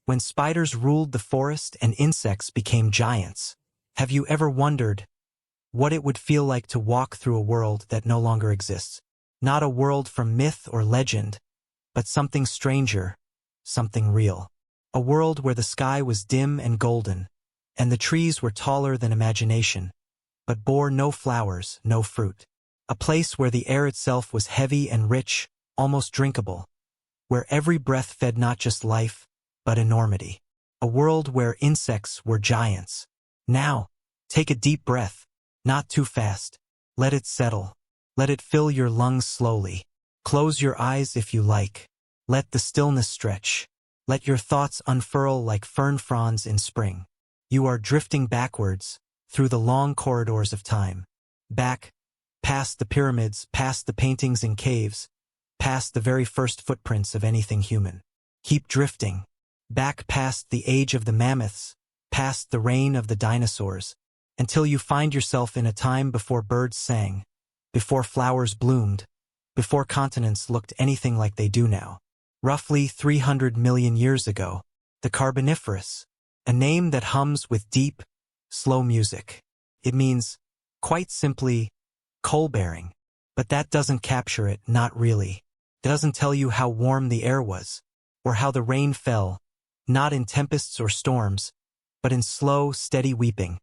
when spiders ruled the forest and insects became giants. Have you ever wondered what it would feel like to walk through a world that no longer exists? Not a world from myth or legend, but something stranger, something real. A world where the sky was dim and golden, and the trees were taller than imagination, but bore no flowers, no fruit. A place where the air itself was heavy and rich, almost drinkable, where every breath fed not just life, but enormity. A world where insects were giants. Now, take a deep breath, not too fast. Let it settle. Let it fill your lungs slowly. Close your eyes if you like. Let the stillness stretch. Let your thoughts unfurl like fern fronds in spring. You are drifting backwards, through the long corridors of time. Back, past the pyramids, past the paintings in caves, past the very first footprints of anything human. Keep drifting. Back past the age of the mammoths, past the reign of the dinosaurs, until you find yourself in a time before birds sang, before flowers bloomed, before continents looked anything like they do now. Roughly 300 million years ago, the Carboniferous, a name that hums with deep, slow music. It means, quite simply, coal-bearing. But that doesn't capture it, not really. It doesn't tell you how warm the air was, or how the rain fell, not in tempests or storms, but in slow, steady weeping.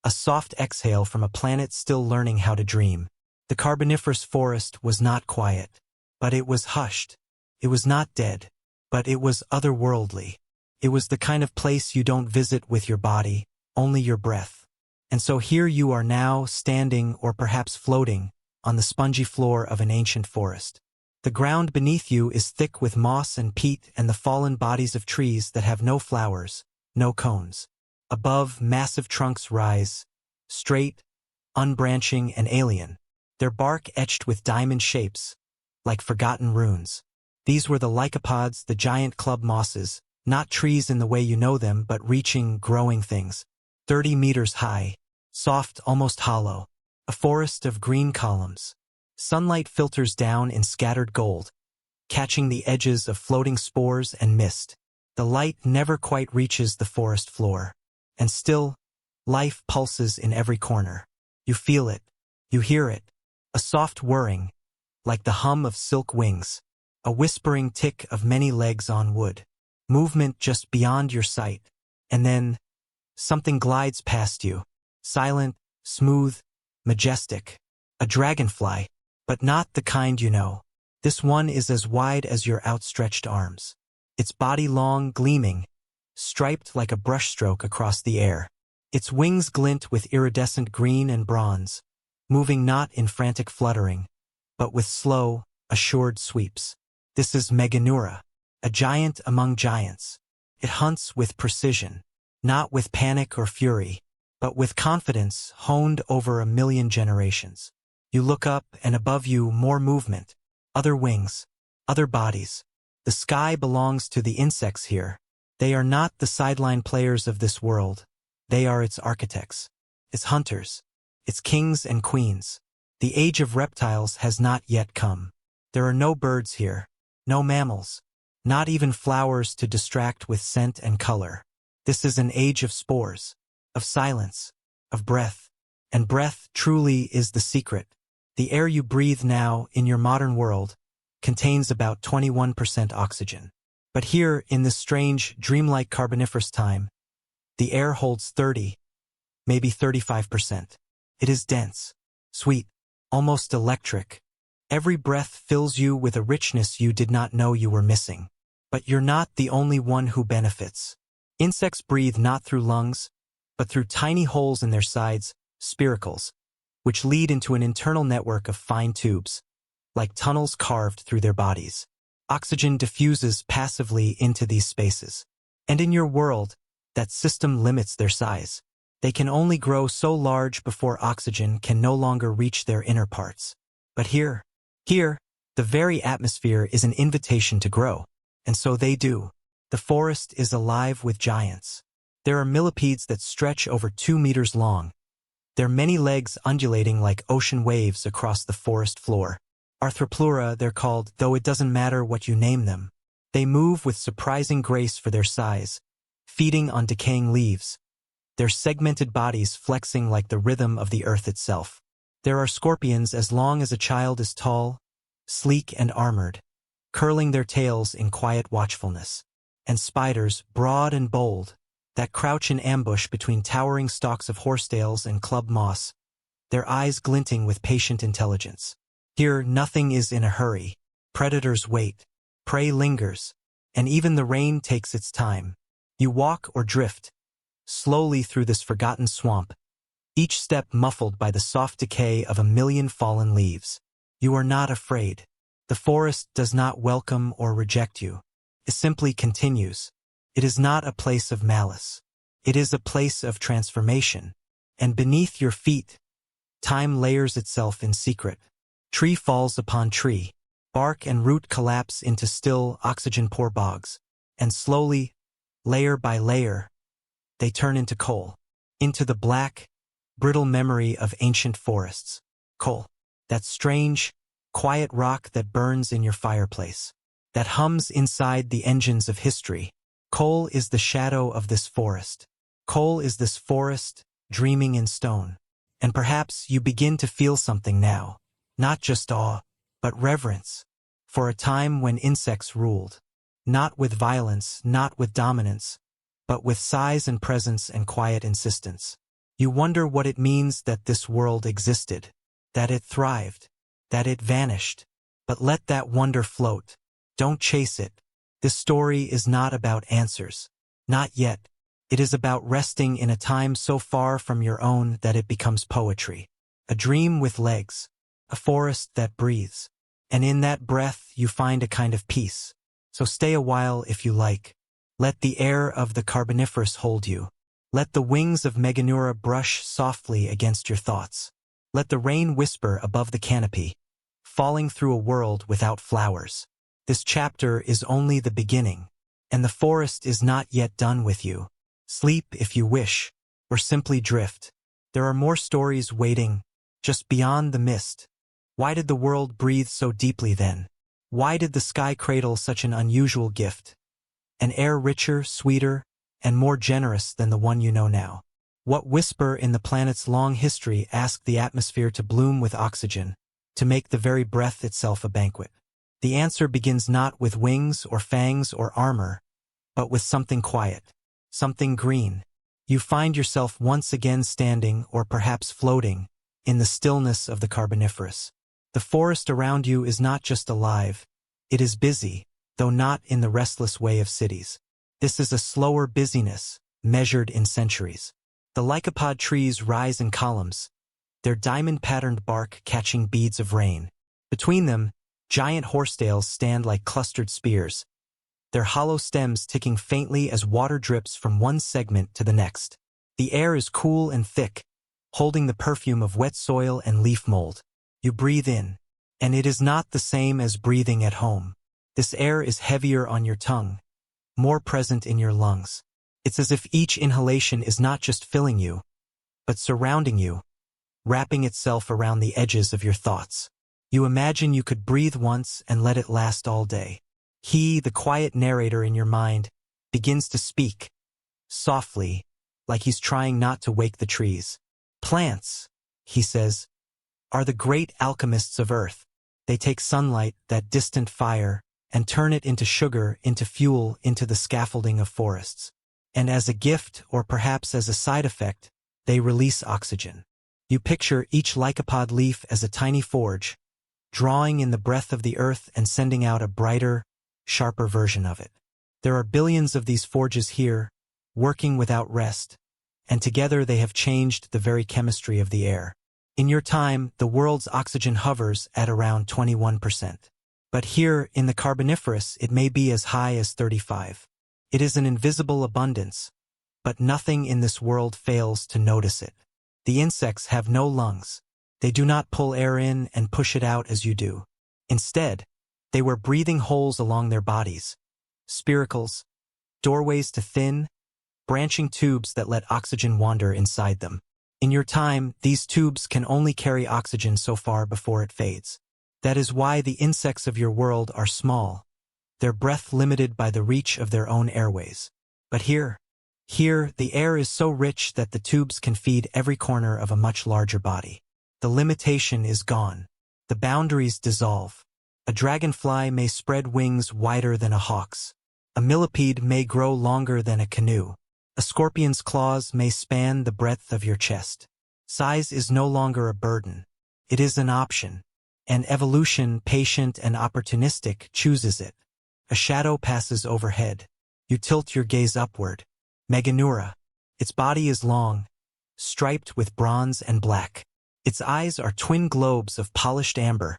A soft exhale from a planet still learning how to dream. The Carboniferous forest was not quiet, but it was hushed. It was not dead, but it was otherworldly. It was the kind of place you don't visit with your body, only your breath. And so here you are now, standing or perhaps floating, on the spongy floor of an ancient forest. The ground beneath you is thick with moss and peat and the fallen bodies of trees that have no flowers, no cones. Above, massive trunks rise, straight, unbranching and alien, their bark etched with diamond shapes, like forgotten runes. These were the lycopods, the giant club mosses, not trees in the way you know them, but reaching, growing things. 30 meters high, soft, almost hollow, a forest of green columns. Sunlight filters down in scattered gold, catching the edges of floating spores and mist. The light never quite reaches the forest floor. And still, life pulses in every corner. You feel it. You hear it. A soft whirring, like the hum of silk wings. A whispering tick of many legs on wood. Movement just beyond your sight. And then, something glides past you. Silent, smooth, majestic. A dragonfly. But not the kind you know. This one is as wide as your outstretched arms. Its body long, gleaming, striped like a brushstroke across the air. Its wings glint with iridescent green and bronze, moving not in frantic fluttering, but with slow, assured sweeps. This is Meganura, a giant among giants. It hunts with precision, not with panic or fury, but with confidence honed over a million generations. You look up, and above you more movement, other wings, other bodies. The sky belongs to the insects here. They are not the sideline players of this world. They are its architects, its hunters, its kings and queens. The age of reptiles has not yet come. There are no birds here, no mammals, not even flowers to distract with scent and color. This is an age of spores, of silence, of breath. And breath truly is the secret. The air you breathe now, in your modern world, contains about 21% oxygen. But here, in this strange, dreamlike Carboniferous time, the air holds 30, maybe 35%. It is dense, sweet, almost electric. Every breath fills you with a richness you did not know you were missing. But you're not the only one who benefits. Insects breathe not through lungs, but through tiny holes in their sides, spiracles, which lead into an internal network of fine tubes, like tunnels carved through their bodies. Oxygen diffuses passively into these spaces. And in your world, that system limits their size. They can only grow so large before oxygen can no longer reach their inner parts. But here, the very atmosphere is an invitation to grow. And so they do. The forest is alive with giants. There are millipedes that stretch over 2 meters long, their many legs undulating like ocean waves across the forest floor. Arthropods, they're called, though it doesn't matter what you name them. They move with surprising grace for their size, feeding on decaying leaves, their segmented bodies flexing like the rhythm of the earth itself. There are scorpions as long as a child is tall, sleek and armored, curling their tails in quiet watchfulness, and spiders, broad and bold, that crouch in ambush between towering stalks of horsetails and club moss, their eyes glinting with patient intelligence. Here, nothing is in a hurry. Predators wait, prey lingers, and even the rain takes its time. You walk or drift, slowly through this forgotten swamp, each step muffled by the soft decay of a million fallen leaves. You are not afraid. The forest does not welcome or reject you. It simply continues. It is not a place of malice. It is a place of transformation. And beneath your feet, time layers itself in secret. Tree falls upon tree. Bark and root collapse into still, oxygen-poor bogs. And slowly, layer by layer, they turn into coal. Into the black, brittle memory of ancient forests. Coal. That strange, quiet rock that burns in your fireplace. That hums inside the engines of history. Coal is the shadow of this forest. Coal is this forest, dreaming in stone. And perhaps you begin to feel something now. Not just awe, but reverence. For a time when insects ruled. Not with violence, not with dominance, but with size and presence and quiet insistence. You wonder what it means that this world existed, that it thrived, that it vanished. But let that wonder float. Don't chase it. This story is not about answers. Not yet. It is about resting in a time so far from your own that it becomes poetry. A dream with legs. A forest that breathes. And in that breath you find a kind of peace. So stay a while if you like. Let the air of the Carboniferous hold you. Let the wings of Meganura brush softly against your thoughts. Let the rain whisper above the canopy, falling through a world without flowers. This chapter is only the beginning, and the forest is not yet done with you. Sleep if you wish, or simply drift. There are more stories waiting, just beyond the mist. Why did the world breathe so deeply then? Why did the sky cradle such an unusual gift? An air richer, sweeter, and more generous than the one you know now. What whisper in the planet's long history asked the atmosphere to bloom with oxygen, to make the very breath itself a banquet? The answer begins not with wings or fangs or armor, but with something quiet, something green. You find yourself once again standing, or perhaps floating, in the stillness of the Carboniferous. The forest around you is not just alive, it is busy, though not in the restless way of cities. This is a slower busyness, measured in centuries. The lycopod trees rise in columns, their diamond-patterned bark catching beads of rain. Between them, giant horsetails stand like clustered spears, their hollow stems ticking faintly as water drips from one segment to the next. The air is cool and thick, holding the perfume of wet soil and leaf mold. You breathe in, and it is not the same as breathing at home. This air is heavier on your tongue, more present in your lungs. It's as if each inhalation is not just filling you, but surrounding you, wrapping itself around the edges of your thoughts. You imagine you could breathe once and let it last all day. He, the quiet narrator in your mind, begins to speak, softly, like he's trying not to wake the trees. Plants, he says, are the great alchemists of Earth. They take sunlight, that distant fire, and turn it into sugar, into fuel, into the scaffolding of forests. And as a gift, or perhaps as a side effect, they release oxygen. You picture each lycopod leaf as a tiny forge, drawing in the breath of the earth and sending out a brighter, sharper version of it. There are billions of these forges here, working without rest, and together they have changed the very chemistry of the air. In your time, the world's oxygen hovers at around 21%. But here, in the Carboniferous, it may be as high as 35%. It is an invisible abundance, but nothing in this world fails to notice it. The insects have no lungs. They do not pull air in and push it out as you do. Instead, they wear breathing holes along their bodies, spiracles, doorways to thin, branching tubes that let oxygen wander inside them. In your time, these tubes can only carry oxygen so far before it fades. That is why the insects of your world are small. their breath limited by the reach of their own airways. But here, the air is so rich that the tubes can feed every corner of a much larger body. The limitation is gone. The boundaries dissolve. A dragonfly may spread wings wider than a hawk's. A millipede may grow longer than a canoe. A scorpion's claws may span the breadth of your chest. Size is no longer a burden. It is an option. And evolution, patient and opportunistic, chooses it. A shadow passes overhead. You tilt your gaze upward. Meganura. Its body is long, striped with bronze and black. Its eyes are twin globes of polished amber,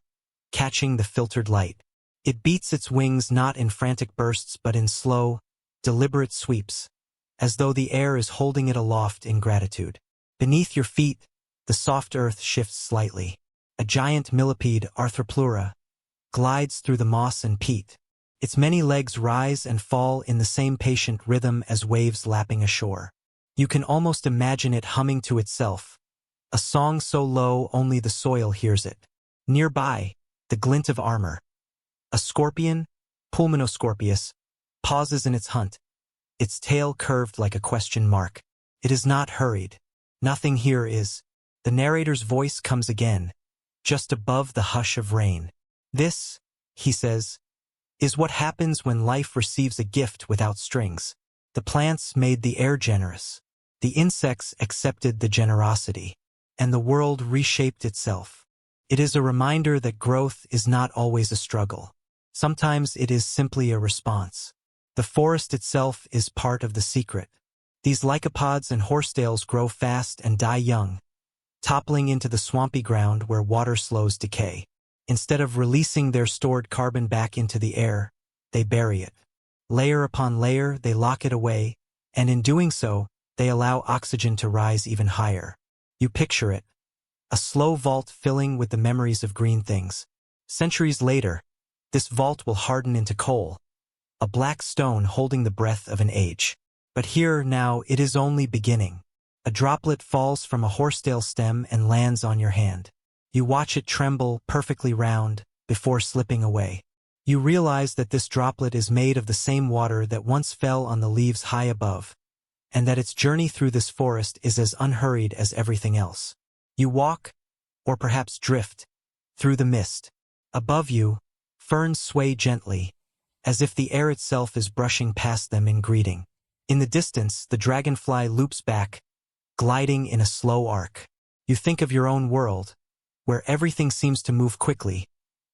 catching the filtered light. It beats its wings not in frantic bursts but in slow, deliberate sweeps, as though the air is holding it aloft in gratitude. Beneath your feet, the soft earth shifts slightly. A giant millipede, arthropods, glides through the moss and peat. Its many legs rise and fall in the same patient rhythm as waves lapping ashore. You can almost imagine it humming to itself, a song so low only the soil hears it. Nearby, the glint of armor. A scorpion, Pulmonoscorpius, pauses in its hunt, its tail curved like a question mark. It is not hurried. Nothing here is. The narrator's voice comes again, just above the hush of rain. This, he says, is what happens when life receives a gift without strings. The plants made the air generous. The insects accepted the generosity. And the world reshaped itself. It is a reminder that growth is not always a struggle. Sometimes it is simply a response. The forest itself is part of the secret. These lycopods and horsetails grow fast and die young, toppling into the swampy ground where water slows decay. Instead of releasing their stored carbon back into the air, they bury it. Layer upon layer, they lock it away, and in doing so, they allow oxygen to rise even higher. You picture it, a slow vault filling with the memories of green things. Centuries later, this vault will harden into coal, a black stone holding the breath of an age. But here now it is only beginning. A droplet falls from a horsetail stem and lands on your hand. You watch it tremble, perfectly round, before slipping away. You realize that this droplet is made of the same water that once fell on the leaves high above, and that its journey through this forest is as unhurried as everything else. You walk, or perhaps drift, through the mist. Above you, ferns sway gently, as if the air itself is brushing past them in greeting. In the distance, the dragonfly loops back, gliding in a slow arc. You think of your own world, where everything seems to move quickly,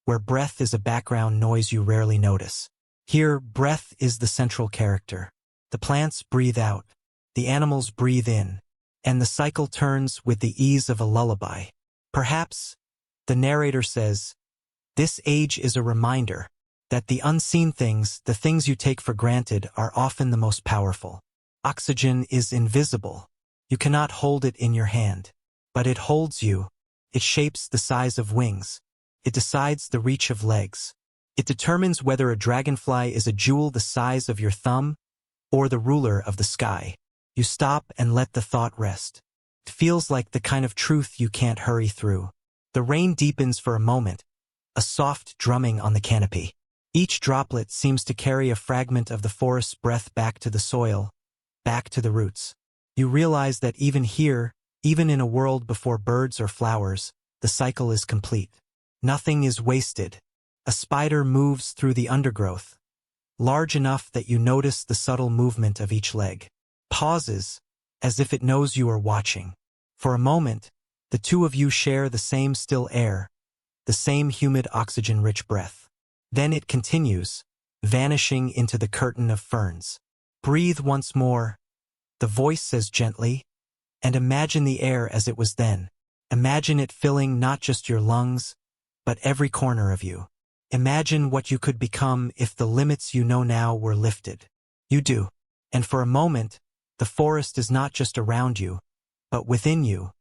where breath is a background noise you rarely notice. Here, breath is the central character. The plants breathe out, the animals breathe in, and the cycle turns with the ease of a lullaby. Perhaps, the narrator says, this age is a reminder that the unseen things, the things you take for granted, are often the most powerful. Oxygen is invisible. You cannot hold it in your hand, but it holds you. It shapes the size of wings. It decides the reach of legs. It determines whether a dragonfly is a jewel the size of your thumb or the ruler of the sky. You stop and let the thought rest. It feels like the kind of truth you can't hurry through. The rain deepens for a moment, a soft drumming on the canopy. Each droplet seems to carry a fragment of the forest's breath back to the soil, back to the roots. You realize that even here, even in a world before birds or flowers, the cycle is complete. Nothing is wasted. A spider moves through the undergrowth, large enough that you notice the subtle movement of each leg. Pauses, as if it knows you are watching. For a moment, the two of you share the same still air, the same humid oxygen-rich breath. Then it continues, vanishing into the curtain of ferns. Breathe once more, the voice says gently, and imagine the air as it was then. Imagine it filling not just your lungs, but every corner of you. Imagine what you could become if the limits you know now were lifted. You do. And for a moment, the forest is not just around you, but within you,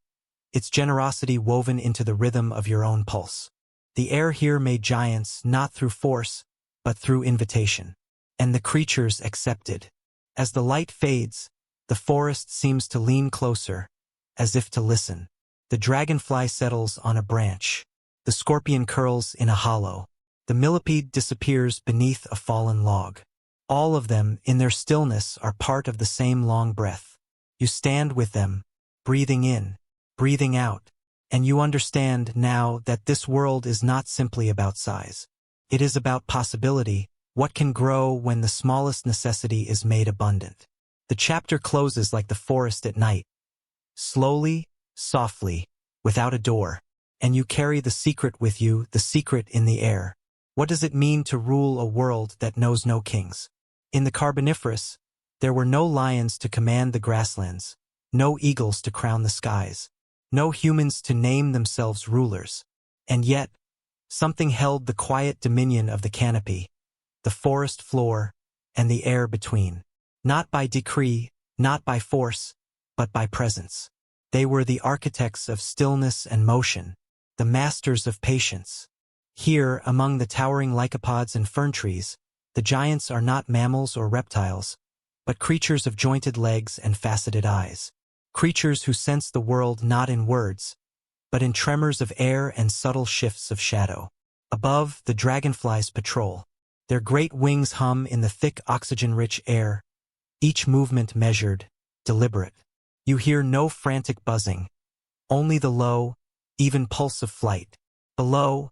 its generosity woven into the rhythm of your own pulse. The air here made giants not through force, but through invitation. And the creatures accepted. As the light fades, the forest seems to lean closer, as if to listen. The dragonfly settles on a branch. The scorpion curls in a hollow. The millipede disappears beneath a fallen log. All of them, in their stillness, are part of the same long breath. You stand with them, breathing in, breathing out, and you understand now that this world is not simply about size. It is about possibility, what can grow when the smallest necessity is made abundant. The chapter closes like the forest at night. Slowly, softly, without a door, and you carry the secret with you, the secret in the air. What does it mean to rule a world that knows no kings? In the Carboniferous, there were no lions to command the grasslands, no eagles to crown the skies, no humans to name themselves rulers. And yet, something held the quiet dominion of the canopy, the forest floor, and the air between. Not by decree, not by force, but by presence. They were the architects of stillness and motion, the masters of patience. Here, among the towering lycopods and fern trees, the giants are not mammals or reptiles, but creatures of jointed legs and faceted eyes. Creatures who sense the world not in words, but in tremors of air and subtle shifts of shadow. Above, the dragonflies patrol. Their great wings hum in the thick oxygen-rich air, each movement measured, deliberate. You hear no frantic buzzing, only the low, even pulse of flight. Below,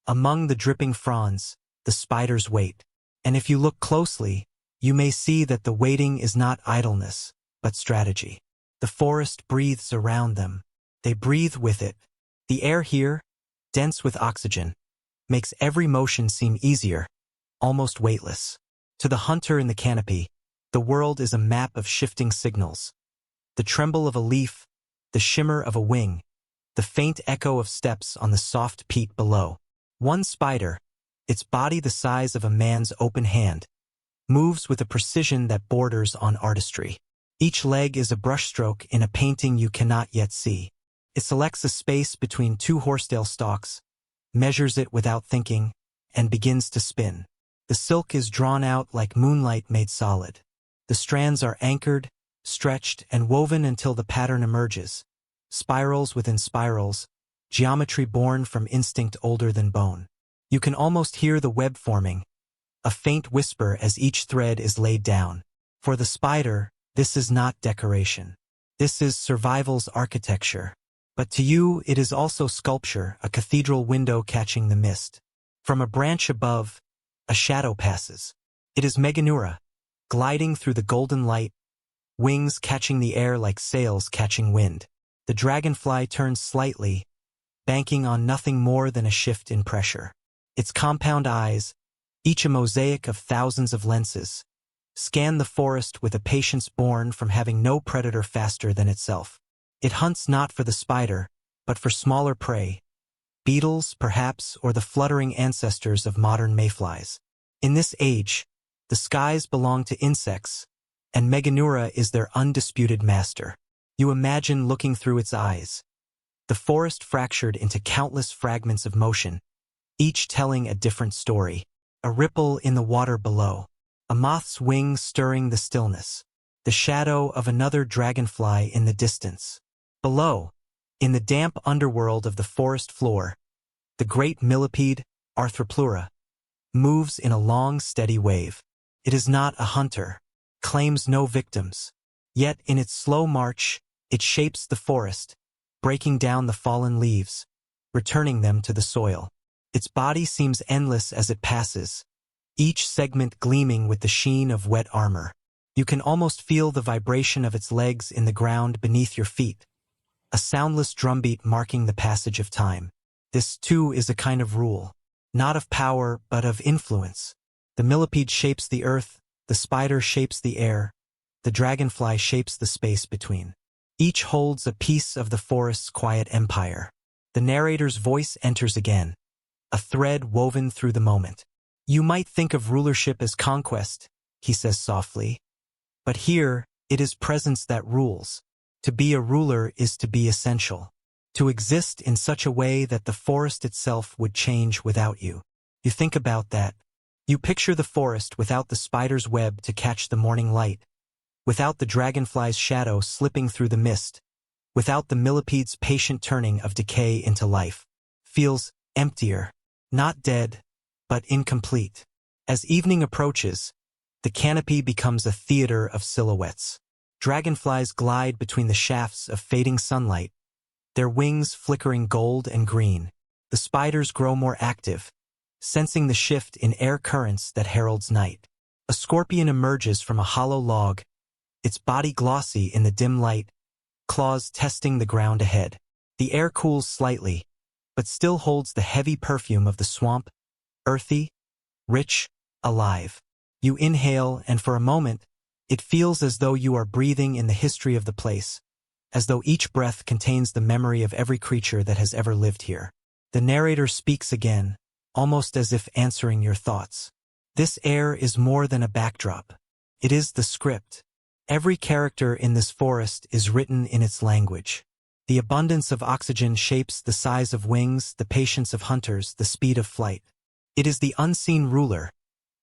among the dripping fronds, the spiders wait. And if you look closely, you may see that the waiting is not idleness, but strategy. The forest breathes around them. They breathe with it. The air here, dense with oxygen, makes every motion seem easier, almost weightless. To the hunter in the canopy, the world is a map of shifting signals. The tremble of a leaf, the shimmer of a wing, the faint echo of steps on the soft peat below. One spider, its body the size of a man's open hand, moves with a precision that borders on artistry. Each leg is a brushstroke in a painting you cannot yet see. It selects a space between two horsetail stalks, measures it without thinking, and begins to spin. The silk is drawn out like moonlight made solid. The strands are anchored, stretched, and woven until the pattern emerges. Spirals within spirals, geometry born from instinct older than bone. You can almost hear the web forming, a faint whisper as each thread is laid down. For the spider, this is not decoration. This is survival's architecture. But to you, it is also sculpture, a cathedral window catching the mist. From a branch above, a shadow passes. It is Meganura, gliding through the golden light, wings catching the air like sails catching wind. The dragonfly turns slightly, banking on nothing more than a shift in pressure. Its compound eyes, each a mosaic of thousands of lenses, scan the forest with a patience born from having no predator faster than itself. It hunts not for the spider, but for smaller prey, beetles, perhaps, or the fluttering ancestors of modern mayflies. In this age, the skies belong to insects, and Meganura is their undisputed master. You imagine looking through its eyes. The forest fractured into countless fragments of motion, each telling a different story. A ripple in the water below, a moth's wing stirring the stillness, the shadow of another dragonfly in the distance. Below, in the damp underworld of the forest floor, the great millipede, arthropods, moves in a long, steady wave. It is not a hunter, claims no victims. Yet in its slow march, it shapes the forest, breaking down the fallen leaves, returning them to the soil. Its body seems endless as it passes, each segment gleaming with the sheen of wet armor. You can almost feel the vibration of its legs in the ground beneath your feet, a soundless drumbeat marking the passage of time. This, too, is a kind of rule, not of power, but of influence. The millipede shapes the earth, the spider shapes the air, the dragonfly shapes the space between. Each holds a piece of the forest's quiet empire. The narrator's voice enters again, a thread woven through the moment. You might think of rulership as conquest, he says softly, but here it is presence that rules. To be a ruler is to be essential, to exist in such a way that the forest itself would change without you. You think about that. You picture the forest without the spider's web to catch the morning light, without the dragonfly's shadow slipping through the mist, without the millipede's patient turning of decay into life. Feels emptier, not dead, but incomplete. As evening approaches, the canopy becomes a theater of silhouettes. Dragonflies glide between the shafts of fading sunlight, their wings flickering gold and green. The spiders grow more active, sensing the shift in air currents that heralds night. A scorpion emerges from a hollow log, its body glossy in the dim light, claws testing the ground ahead. The air cools slightly, but still holds the heavy perfume of the swamp, earthy, rich, alive. You inhale, and for a moment, it feels as though you are breathing in the history of the place, as though each breath contains the memory of every creature that has ever lived here. The narrator speaks again, almost as if answering your thoughts. This air is more than a backdrop. It is the script. Every character in this forest is written in its language. The abundance of oxygen shapes the size of wings, the patience of hunters, the speed of flight. It is the unseen ruler,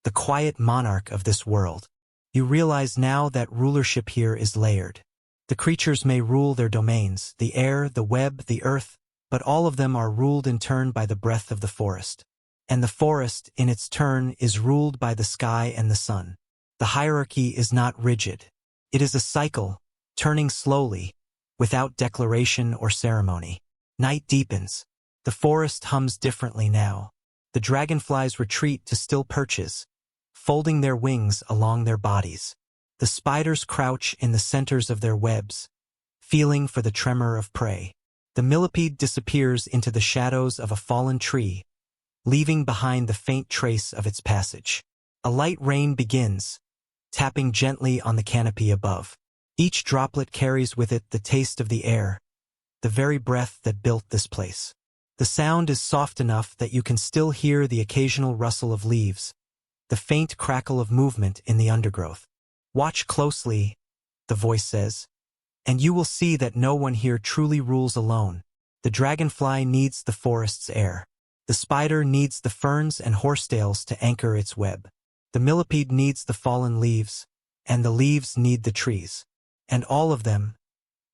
the quiet monarch of this world. You realize now that rulership here is layered. The creatures may rule their domains, the air, the web, the earth, but all of them are ruled in turn by the breath of the forest. And the forest, in its turn, is ruled by the sky and the sun. The hierarchy is not rigid. It is a cycle, turning slowly, without declaration or ceremony. Night deepens. The forest hums differently now. The dragonflies retreat to still perches, folding their wings along their bodies. The spiders crouch in the centers of their webs, feeling for the tremor of prey. The millipede disappears into the shadows of a fallen tree, leaving behind the faint trace of its passage. A light rain begins, tapping gently on the canopy above. Each droplet carries with it the taste of the air, the very breath that built this place. The sound is soft enough that you can still hear the occasional rustle of leaves, the faint crackle of movement in the undergrowth. Watch closely, the voice says, and you will see that no one here truly rules alone. The dragonfly needs the forest's air. The spider needs the ferns and horsetails to anchor its web. The millipede needs the fallen leaves, and the leaves need the trees. And all of them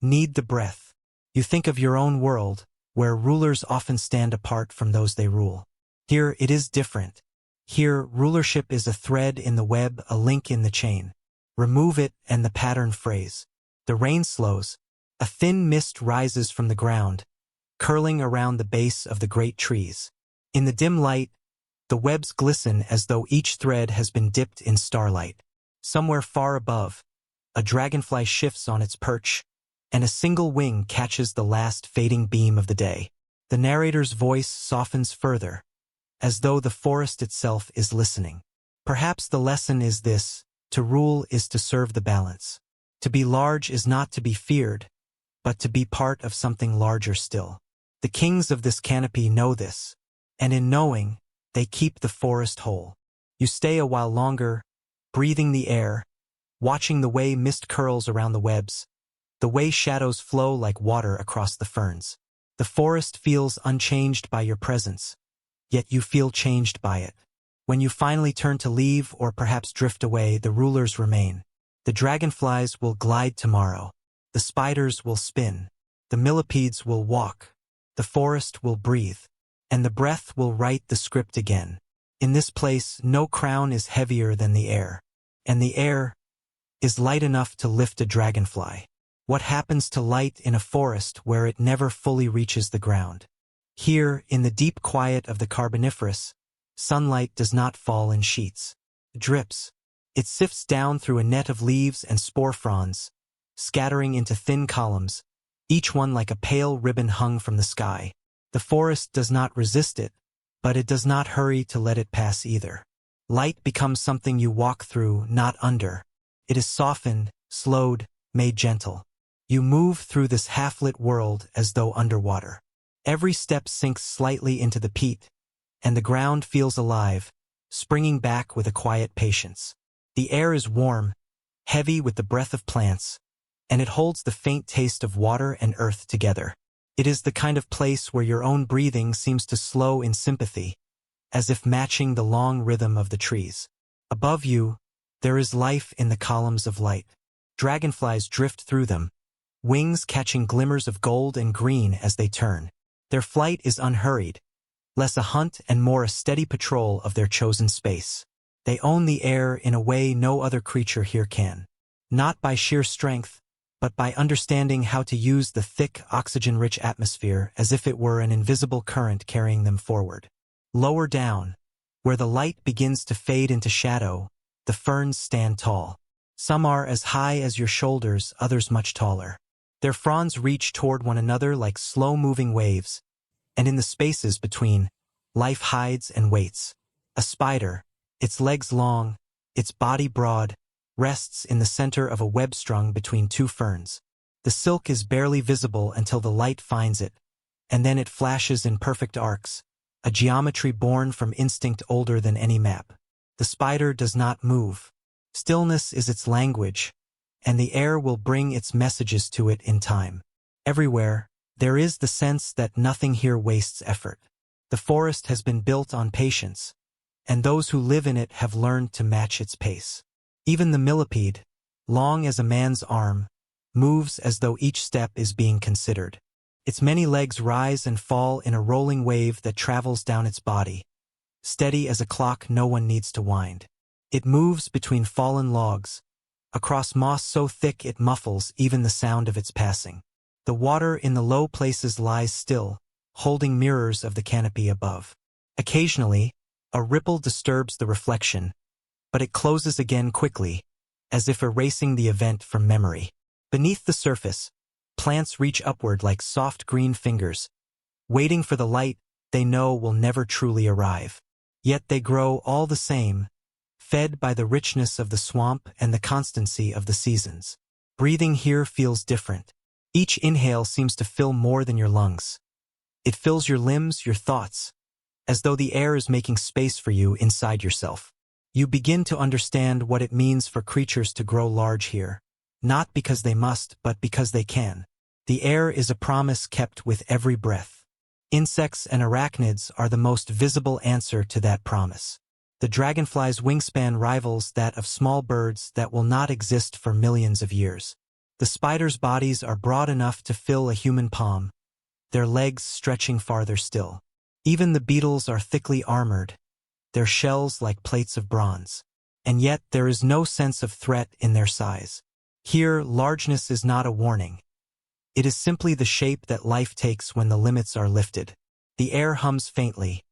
need the breath. You think of your own world, where rulers often stand apart from those they rule. Here it is different. Here rulership is a thread in the web, a link in the chain. Remove it and the pattern frays. The rain slows. A thin mist rises from the ground, curling around the base of the great trees. In the dim light, the webs glisten as though each thread has been dipped in starlight. Somewhere far above, a dragonfly shifts on its perch, and a single wing catches the last fading beam of the day. The narrator's voice softens further, as though the forest itself is listening. Perhaps the lesson is this: to rule is to serve the balance. To be large is not to be feared, but to be part of something larger still. The kings of this canopy know this, and in knowing, they keep the forest whole. You stay a while longer, breathing the air, watching the way mist curls around the webs, the way shadows flow like water across the ferns. The forest feels unchanged by your presence, yet you feel changed by it. When you finally turn to leave or perhaps drift away, the rulers remain. The dragonflies will glide tomorrow. The spiders will spin. The millipedes will walk. The forest will breathe. And the breath will write the script again. In this place, no crown is heavier than the air. And the air is light enough to lift a dragonfly. What happens to light in a forest where it never fully reaches the ground? Here, in the deep quiet of the Carboniferous, sunlight does not fall in sheets. It drips. It sifts down through a net of leaves and spore fronds, scattering into thin columns, each one like a pale ribbon hung from the sky. The forest does not resist it, but it does not hurry to let it pass either. Light becomes something you walk through, not under. It is softened, slowed, made gentle. You move through this half-lit world as though underwater. Every step sinks slightly into the peat, and the ground feels alive, springing back with a quiet patience. The air is warm, heavy with the breath of plants, and it holds the faint taste of water and earth together. It is the kind of place where your own breathing seems to slow in sympathy, as if matching the long rhythm of the trees. Above you, there is life in the columns of light. Dragonflies drift through them, wings catching glimmers of gold and green as they turn. Their flight is unhurried, less a hunt and more a steady patrol of their chosen space. They own the air in a way no other creature here can. Not by sheer strength, but by understanding how to use the thick, oxygen-rich atmosphere as if it were an invisible current carrying them forward. Lower down, where the light begins to fade into shadow, the ferns stand tall. Some are as high as your shoulders, others much taller. Their fronds reach toward one another like slow-moving waves, and in the spaces between, life hides and waits. A spider, its legs long, its body broad, rests in the center of a web strung between two ferns. The silk is barely visible until the light finds it, and then it flashes in perfect arcs, a geometry born from instinct older than any map. The spider does not move. Stillness is its language, and the air will bring its messages to it in time. Everywhere, there is the sense that nothing here wastes effort. The forest has been built on patience, and those who live in it have learned to match its pace. Even the millipede, long as a man's arm, moves as though each step is being considered. Its many legs rise and fall in a rolling wave that travels down its body, steady as a clock no one needs to wind. It moves between fallen logs, across moss so thick it muffles even the sound of its passing. The water in the low places lies still, holding mirrors of the canopy above. Occasionally, a ripple disturbs the reflection, but it closes again quickly, as if erasing the event from memory. Beneath the surface, plants reach upward like soft green fingers, waiting for the light they know will never truly arrive. Yet they grow all the same, fed by the richness of the swamp and the constancy of the seasons. Breathing here feels different. Each inhale seems to fill more than your lungs. It fills your limbs, your thoughts, as though the air is making space for you inside yourself. You begin to understand what it means for creatures to grow large here, not because they must, but because they can. The air is a promise kept with every breath. Insects and arachnids are the most visible answer to that promise. The dragonfly's wingspan rivals that of small birds that will not exist for millions of years. The spiders' bodies are broad enough to fill a human palm, their legs stretching farther still. Even the beetles are thickly armored, their shells like plates of bronze. And yet there is no sense of threat in their size. Here, largeness is not a warning. It is simply the shape that life takes when the limits are lifted. The air hums faintly,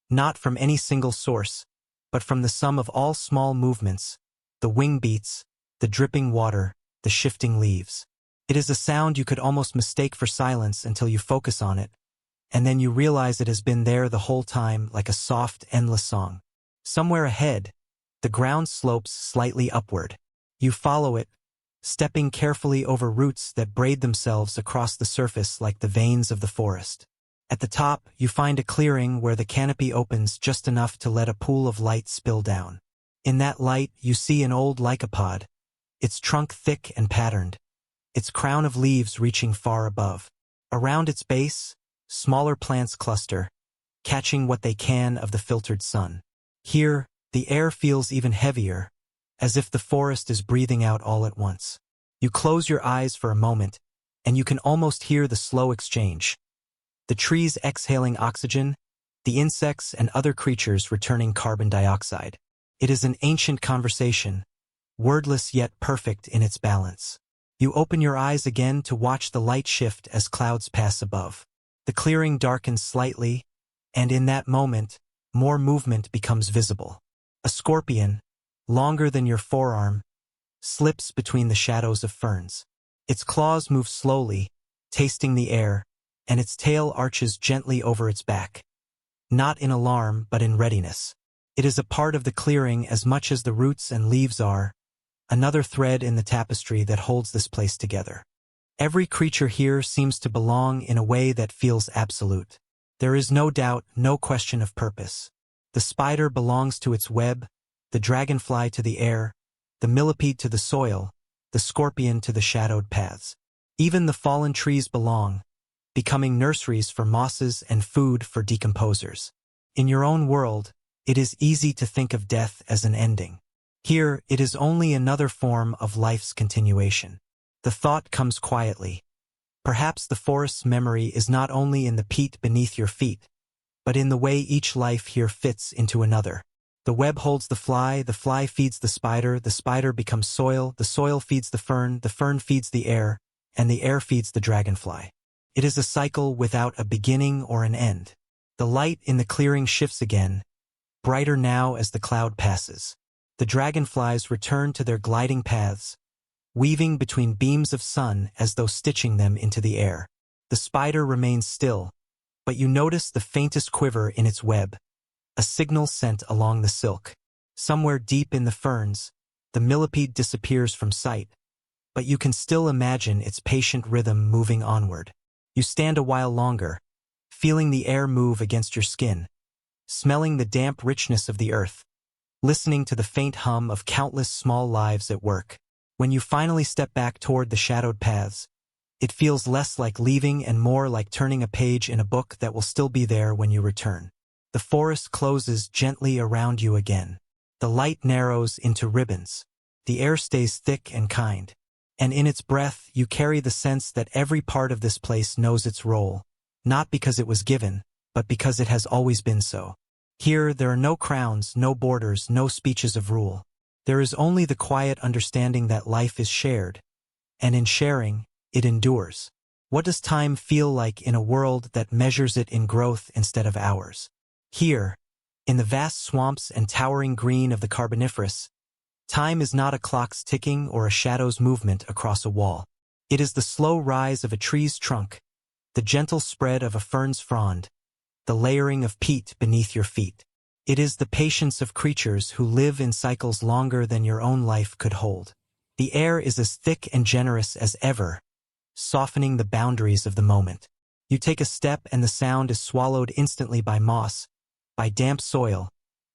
not from any single source, but from the sum of all small movements, the wing beats, the dripping water, the shifting leaves. It is a sound you could almost mistake for silence until you focus on it, and then you realize it has been there the whole time like a soft, endless song. Somewhere ahead, the ground slopes slightly upward. You follow it, stepping carefully over roots that braid themselves across the surface like the veins of the forest. At the top, you find a clearing where the canopy opens just enough to let a pool of light spill down. In that light, you see an old lycopod, its trunk thick and patterned, its crown of leaves reaching far above. Around its base, smaller plants cluster, catching what they can of the filtered sun. Here, the air feels even heavier, as if the forest is breathing out all at once. You close your eyes for a moment, and you can almost hear the slow exchange. The trees exhaling oxygen, the insects and other creatures returning carbon dioxide. It is an ancient conversation, wordless yet perfect in its balance. You open your eyes again to watch the light shift as clouds pass above. The clearing darkens slightly, and in that moment, more movement becomes visible. A scorpion, longer than your forearm, slips between the shadows of ferns. Its claws move slowly, tasting the air, and its tail arches gently over its back. Not in alarm, but in readiness. It is a part of the clearing as much as the roots and leaves are, another thread in the tapestry that holds this place together. Every creature here seems to belong in a way that feels absolute. There is no doubt, no question of purpose. The spider belongs to its web, the dragonfly to the air, the millipede to the soil, the scorpion to the shadowed paths. Even the fallen trees belong, becoming nurseries for mosses and food for decomposers. In your own world, it is easy to think of death as an ending. Here, it is only another form of life's continuation. The thought comes quietly. Perhaps the forest's memory is not only in the peat beneath your feet, but in the way each life here fits into another. The web holds the fly feeds the spider becomes soil, the soil feeds the fern feeds the air feeds the dragonfly. It is a cycle without a beginning or an end. The light in the clearing shifts again, brighter now as the cloud passes. The dragonflies return to their gliding paths, weaving between beams of sun as though stitching them into the air. The spider remains still, but you notice the faintest quiver in its web, a signal sent along the silk. Somewhere deep in the ferns, the millipede disappears from sight, but you can still imagine its patient rhythm moving onward. You stand a while longer, feeling the air move against your skin, smelling the damp richness of the earth, listening to the faint hum of countless small lives at work. When you finally step back toward the shadowed paths, it feels less like leaving and more like turning a page in a book that will still be there when you return. The forest closes gently around you again. The light narrows into ribbons. The air stays thick and kind. And in its breath, you carry the sense that every part of this place knows its role, not because it was given, but because it has always been so. Here, there are no crowns, no borders, no speeches of rule. There is only the quiet understanding that life is shared, and in sharing, it endures. What does time feel like in a world that measures it in growth instead of hours? Here, in the vast swamps and towering green of the Carboniferous, time is not a clock's ticking or a shadow's movement across a wall. It is the slow rise of a tree's trunk, the gentle spread of a fern's frond, the layering of peat beneath your feet. It is the patience of creatures who live in cycles longer than your own life could hold. The air is as thick and generous as ever, softening the boundaries of the moment. You take a step and the sound is swallowed instantly by moss, by damp soil,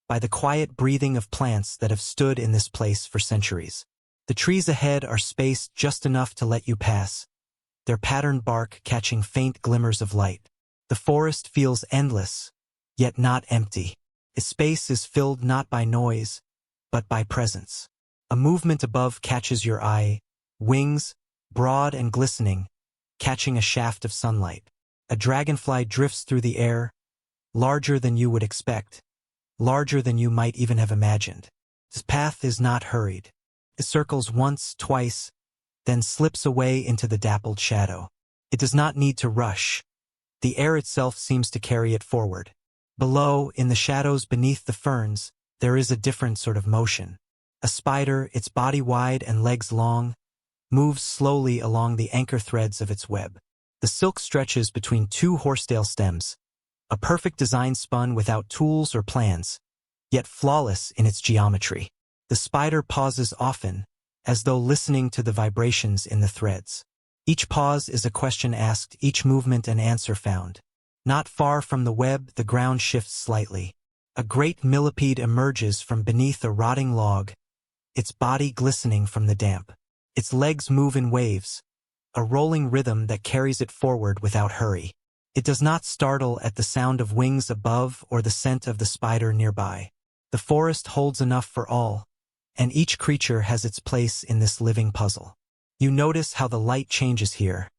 by the quiet breathing of plants that have stood in this place for centuries. The trees ahead are spaced just enough to let you pass, their patterned bark catching faint glimmers of light. The forest feels endless, yet not empty. Its space is filled not by noise, but by presence. A movement above catches your eye, wings, broad and glistening, catching a shaft of sunlight. A dragonfly drifts through the air, larger than you would expect, larger than you might even have imagined. Its path is not hurried. It circles once, twice, then slips away into the dappled shadow. It does not need to rush. The air itself seems to carry it forward. Below, in the shadows beneath the ferns, there is a different sort of motion. A spider, its body wide and legs long, moves slowly along the anchor threads of its web. The silk stretches between two horsetail stems, a perfect design spun without tools or plans, yet flawless in its geometry. The spider pauses often, as though listening to the vibrations in the threads. Each pause is a question asked, each movement an answer found. Not far from the web, the ground shifts slightly. A great millipede emerges from beneath a rotting log, its body glistening from the damp. Its legs move in waves, a rolling rhythm that carries it forward without hurry. It does not startle at the sound of wings above or the scent of the spider nearby. The forest holds enough for all, and each creature has its place in this living puzzle. You notice how the light changes here,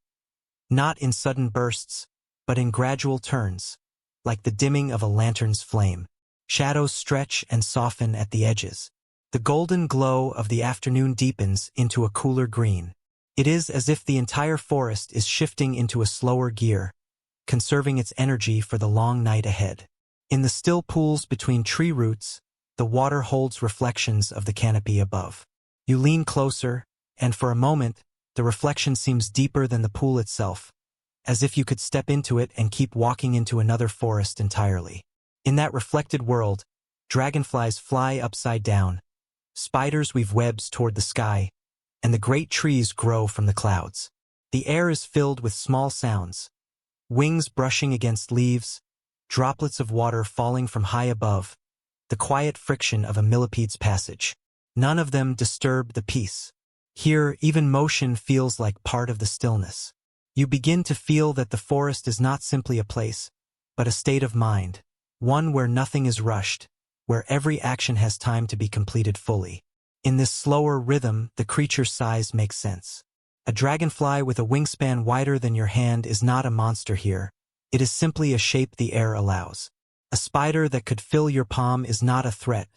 not in sudden bursts, but in gradual turns, like the dimming of a lantern's flame. Shadows stretch and soften at the edges. The golden glow of the afternoon deepens into a cooler green. It is as if the entire forest is shifting into a slower gear, conserving its energy for the long night ahead. In the still pools between tree roots, the water holds reflections of the canopy above. You lean closer, and for a moment, the reflection seems deeper than the pool itself, as if you could step into it and keep walking into another forest entirely. In that reflected world, dragonflies fly upside down, spiders weave webs toward the sky, and the great trees grow from the clouds. The air is filled with small sounds, wings brushing against leaves, droplets of water falling from high above, the quiet friction of a millipede's passage. None of them disturb the peace. Here, even motion feels like part of the stillness. You begin to feel that the forest is not simply a place, but a state of mind, one where nothing is rushed, where every action has time to be completed fully. In this slower rhythm, the creature's size makes sense. A dragonfly with a wingspan wider than your hand is not a monster here. It is simply a shape the air allows. A spider that could fill your palm is not a threat.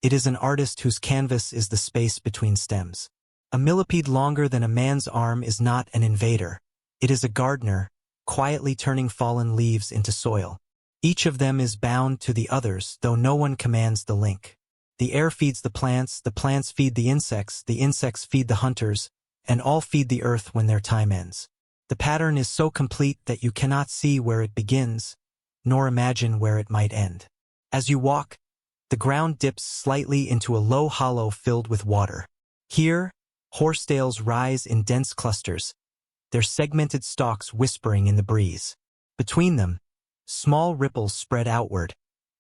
It is an artist whose canvas is the space between stems. A millipede longer than a man's arm is not an invader. It is a gardener, quietly turning fallen leaves into soil. Each of them is bound to the others, though no one commands the link. The air feeds the plants feed the insects feed the hunters, and all feed the earth when their time ends. The pattern is so complete that you cannot see where it begins, nor imagine where it might end. As you walk, the ground dips slightly into a low hollow filled with water. Here, horsetails rise in dense clusters, their segmented stalks whispering in the breeze. Between them, small ripples spread outward,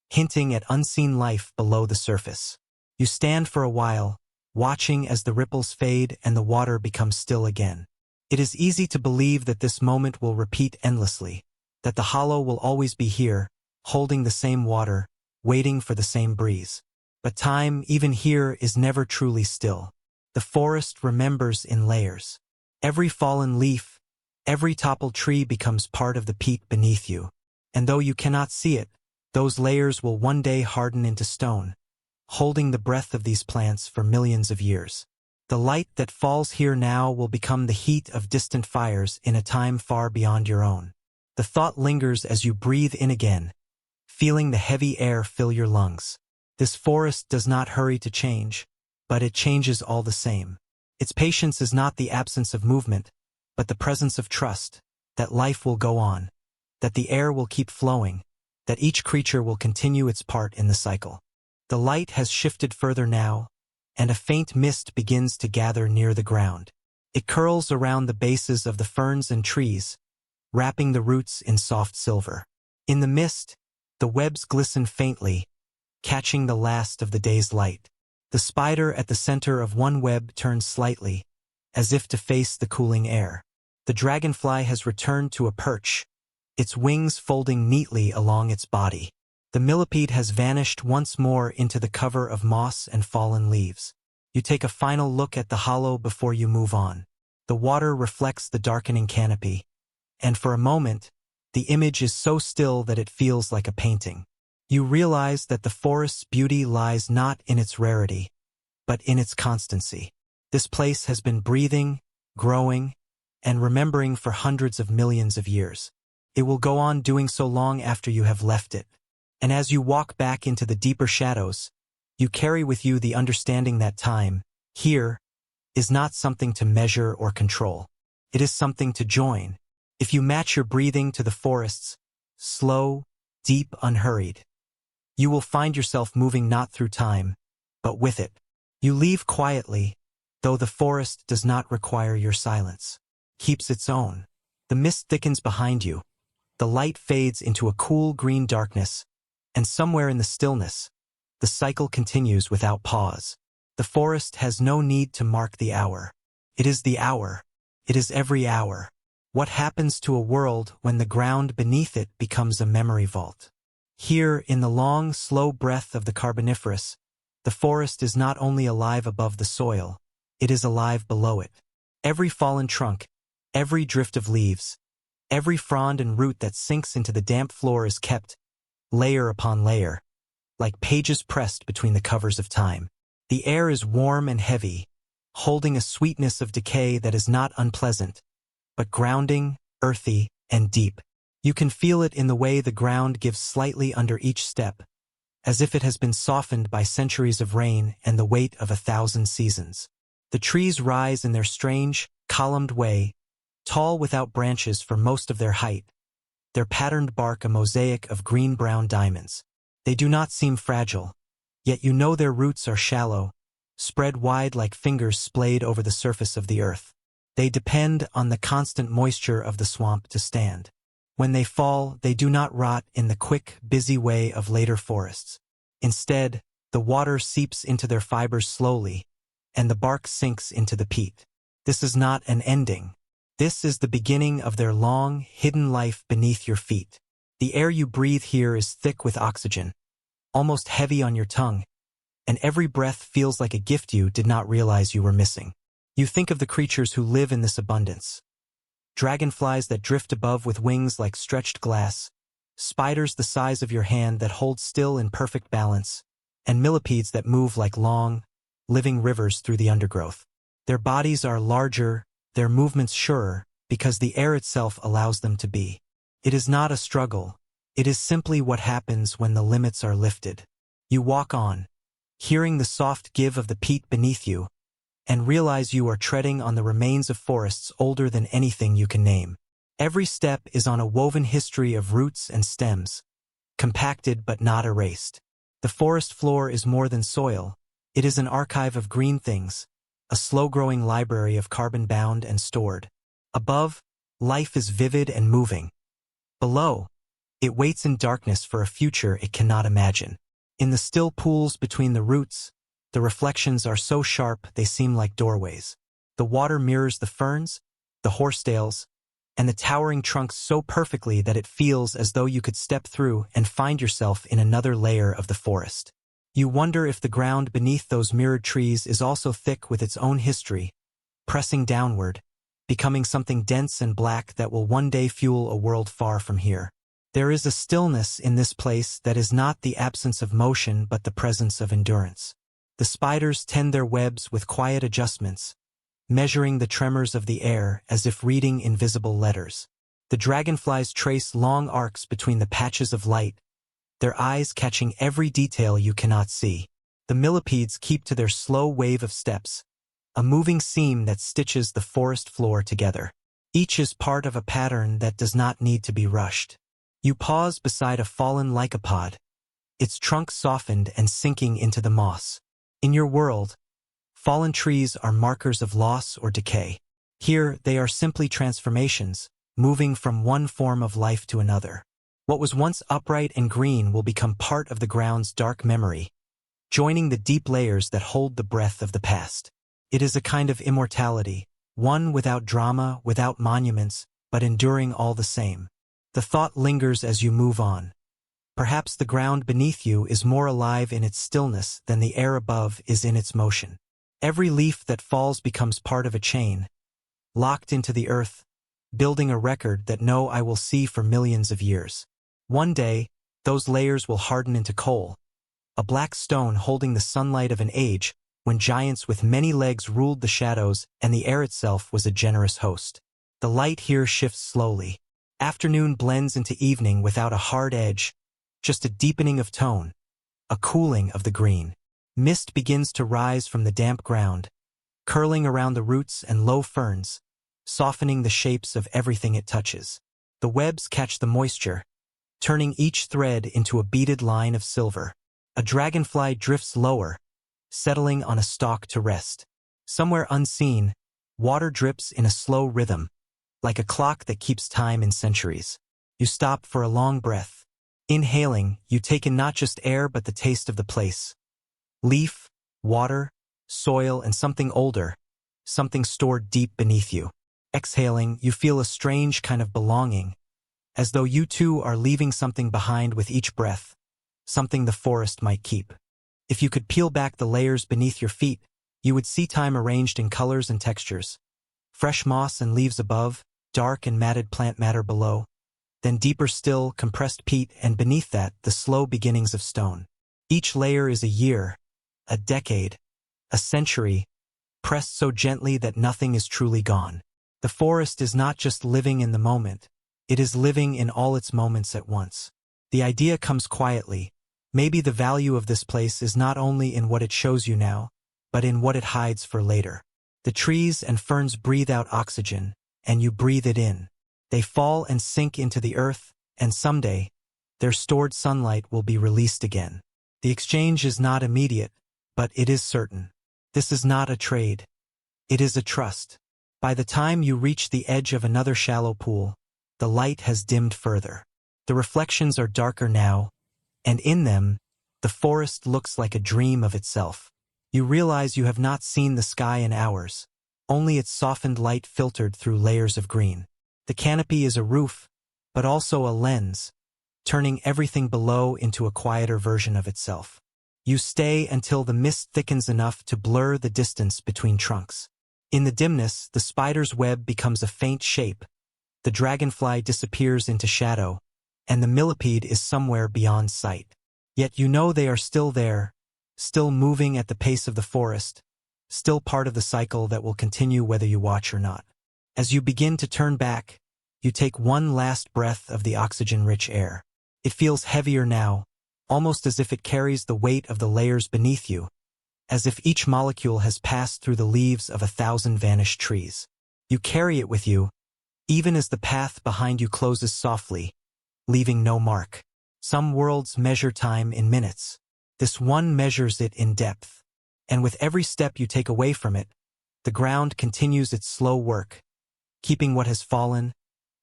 hinting at unseen life below the surface. You stand for a while, watching as the ripples fade and the water becomes still again. It is easy to believe that this moment will repeat endlessly, that the hollow will always be here, holding the same water, waiting for the same breeze. But time, even here, is never truly still. The forest remembers in layers. Every fallen leaf, every toppled tree becomes part of the peat beneath you. And though you cannot see it, those layers will one day harden into stone, holding the breath of these plants for millions of years. The light that falls here now will become the heat of distant fires in a time far beyond your own. The thought lingers as you breathe in again, feeling the heavy air fill your lungs. This forest does not hurry to change, but it changes all the same. Its patience is not the absence of movement, but the presence of trust, that life will go on, that the air will keep flowing, that each creature will continue its part in the cycle. The light has shifted further now, and a faint mist begins to gather near the ground. It curls around the bases of the ferns and trees, wrapping the roots in soft silver. In the mist, the webs glisten faintly, catching the last of the day's light. The spider at the center of one web turns slightly, as if to face the cooling air. The dragonfly has returned to a perch, its wings folding neatly along its body. The millipede has vanished once more into the cover of moss and fallen leaves. You take a final look at the hollow before you move on. The water reflects the darkening canopy, and for a moment, the image is so still that it feels like a painting. You realize that the forest's beauty lies not in its rarity, but in its constancy. This place has been breathing, growing, and remembering for hundreds of millions of years. It will go on doing so long after you have left it. And as you walk back into the deeper shadows, you carry with you the understanding that time, here, is not something to measure or control. It is something to join. If you match your breathing to the forest's, slow, deep, unhurried, you will find yourself moving not through time, but with it. You leave quietly, though the forest does not require your silence. Keeps its own. The mist thickens behind you. The light fades into a cool green darkness, and somewhere in the stillness, the cycle continues without pause. The forest has no need to mark the hour. It is the hour. It is every hour. What happens to a world when the ground beneath it becomes a memory vault? Here, in the long, slow breath of the Carboniferous, the forest is not only alive above the soil, it is alive below it. Every fallen trunk, every drift of leaves, every frond and root that sinks into the damp floor is kept, layer upon layer, like pages pressed between the covers of time. The air is warm and heavy, holding a sweetness of decay that is not unpleasant, but grounding, earthy, and deep. You can feel it in the way the ground gives slightly under each step, as if it has been softened by centuries of rain and the weight of 1,000 seasons. The trees rise in their strange, columned way, tall without branches for most of their height, their patterned bark a mosaic of green-brown diamonds. They do not seem fragile, yet you know their roots are shallow, spread wide like fingers splayed over the surface of the earth. They depend on the constant moisture of the swamp to stand. When they fall, they do not rot in the quick, busy way of later forests. Instead, the water seeps into their fibers slowly, and the bark sinks into the peat. This is not an ending. This is the beginning of their long, hidden life beneath your feet. The air you breathe here is thick with oxygen, almost heavy on your tongue, and every breath feels like a gift you did not realize you were missing. You think of the creatures who live in this abundance. Dragonflies that drift above with wings like stretched glass, spiders the size of your hand that hold still in perfect balance, and millipedes that move like long, living rivers through the undergrowth. Their bodies are larger, their movements surer, because the air itself allows them to be. It is not a struggle. It is simply what happens when the limits are lifted. You walk on, hearing the soft give of the peat beneath you, and realize you are treading on the remains of forests older than anything you can name. Every step is on a woven history of roots and stems, compacted but not erased. The forest floor is more than soil. It is an archive of green things, a slow-growing library of carbon bound and stored. Above, life is vivid and moving. Below, it waits in darkness for a future it cannot imagine. In the still pools between the roots, the reflections are so sharp they seem like doorways. The water mirrors the ferns, the horsetails, and the towering trunks so perfectly that it feels as though you could step through and find yourself in another layer of the forest. You wonder if the ground beneath those mirrored trees is also thick with its own history, pressing downward, becoming something dense and black that will one day fuel a world far from here. There is a stillness in this place that is not the absence of motion but the presence of endurance. The spiders tend their webs with quiet adjustments, measuring the tremors of the air as if reading invisible letters. The dragonflies trace long arcs between the patches of light, their eyes catching every detail you cannot see. The millipedes keep to their slow wave of steps, a moving seam that stitches the forest floor together. Each is part of a pattern that does not need to be rushed. You pause beside a fallen lycopod, its trunk softened and sinking into the moss. In your world, fallen trees are markers of loss or decay. Here, they are simply transformations, moving from one form of life to another. What was once upright and green will become part of the ground's dark memory, joining the deep layers that hold the breath of the past. It is a kind of immortality, one without drama, without monuments, but enduring all the same. The thought lingers as you move on. Perhaps the ground beneath you is more alive in its stillness than the air above is in its motion. Every leaf that falls becomes part of a chain, locked into the earth, building a record that I will see for millions of years. One day, those layers will harden into coal, a black stone holding the sunlight of an age when giants with many legs ruled the shadows and the air itself was a generous host. The light here shifts slowly. Afternoon blends into evening without a hard edge, just a deepening of tone, a cooling of the green. Mist begins to rise from the damp ground, curling around the roots and low ferns, softening the shapes of everything it touches. The webs catch the moisture, turning each thread into a beaded line of silver. A dragonfly drifts lower, settling on a stalk to rest. Somewhere unseen, water drips in a slow rhythm, like a clock that keeps time in centuries. You stop for a long breath. Inhaling, you take in not just air but the taste of the place. Leaf, water, soil, and something older, something stored deep beneath you. Exhaling, you feel a strange kind of belonging, as though you too are leaving something behind with each breath, something the forest might keep. If you could peel back the layers beneath your feet, you would see time arranged in colors and textures. Fresh moss and leaves above, dark and matted plant matter below, then deeper still, compressed peat, and beneath that, the slow beginnings of stone. Each layer is a year, a decade, a century, pressed so gently that nothing is truly gone. The forest is not just living in the moment, it is living in all its moments at once. The idea comes quietly. Maybe the value of this place is not only in what it shows you now, but in what it hides for later. The trees and ferns breathe out oxygen, and you breathe it in. They fall and sink into the earth, and someday, their stored sunlight will be released again. The exchange is not immediate, but it is certain. This is not a trade. It is a trust. By the time you reach the edge of another shallow pool, the light has dimmed further. The reflections are darker now, and in them, the forest looks like a dream of itself. You realize you have not seen the sky in hours, only its softened light filtered through layers of green. The canopy is a roof, but also a lens, turning everything below into a quieter version of itself. You stay until the mist thickens enough to blur the distance between trunks. In the dimness, the spider's web becomes a faint shape. The dragonfly disappears into shadow, and the millipede is somewhere beyond sight. Yet you know they are still there, still moving at the pace of the forest, still part of the cycle that will continue whether you watch or not. As you begin to turn back, you take one last breath of the oxygen-rich air. It feels heavier now, almost as if it carries the weight of the layers beneath you, as if each molecule has passed through the leaves of 1,000 vanished trees. You carry it with you, even as the path behind you closes softly, leaving no mark. Some worlds measure time in minutes. This one measures it in depth. And with every step you take away from it, the ground continues its slow work, keeping what has fallen,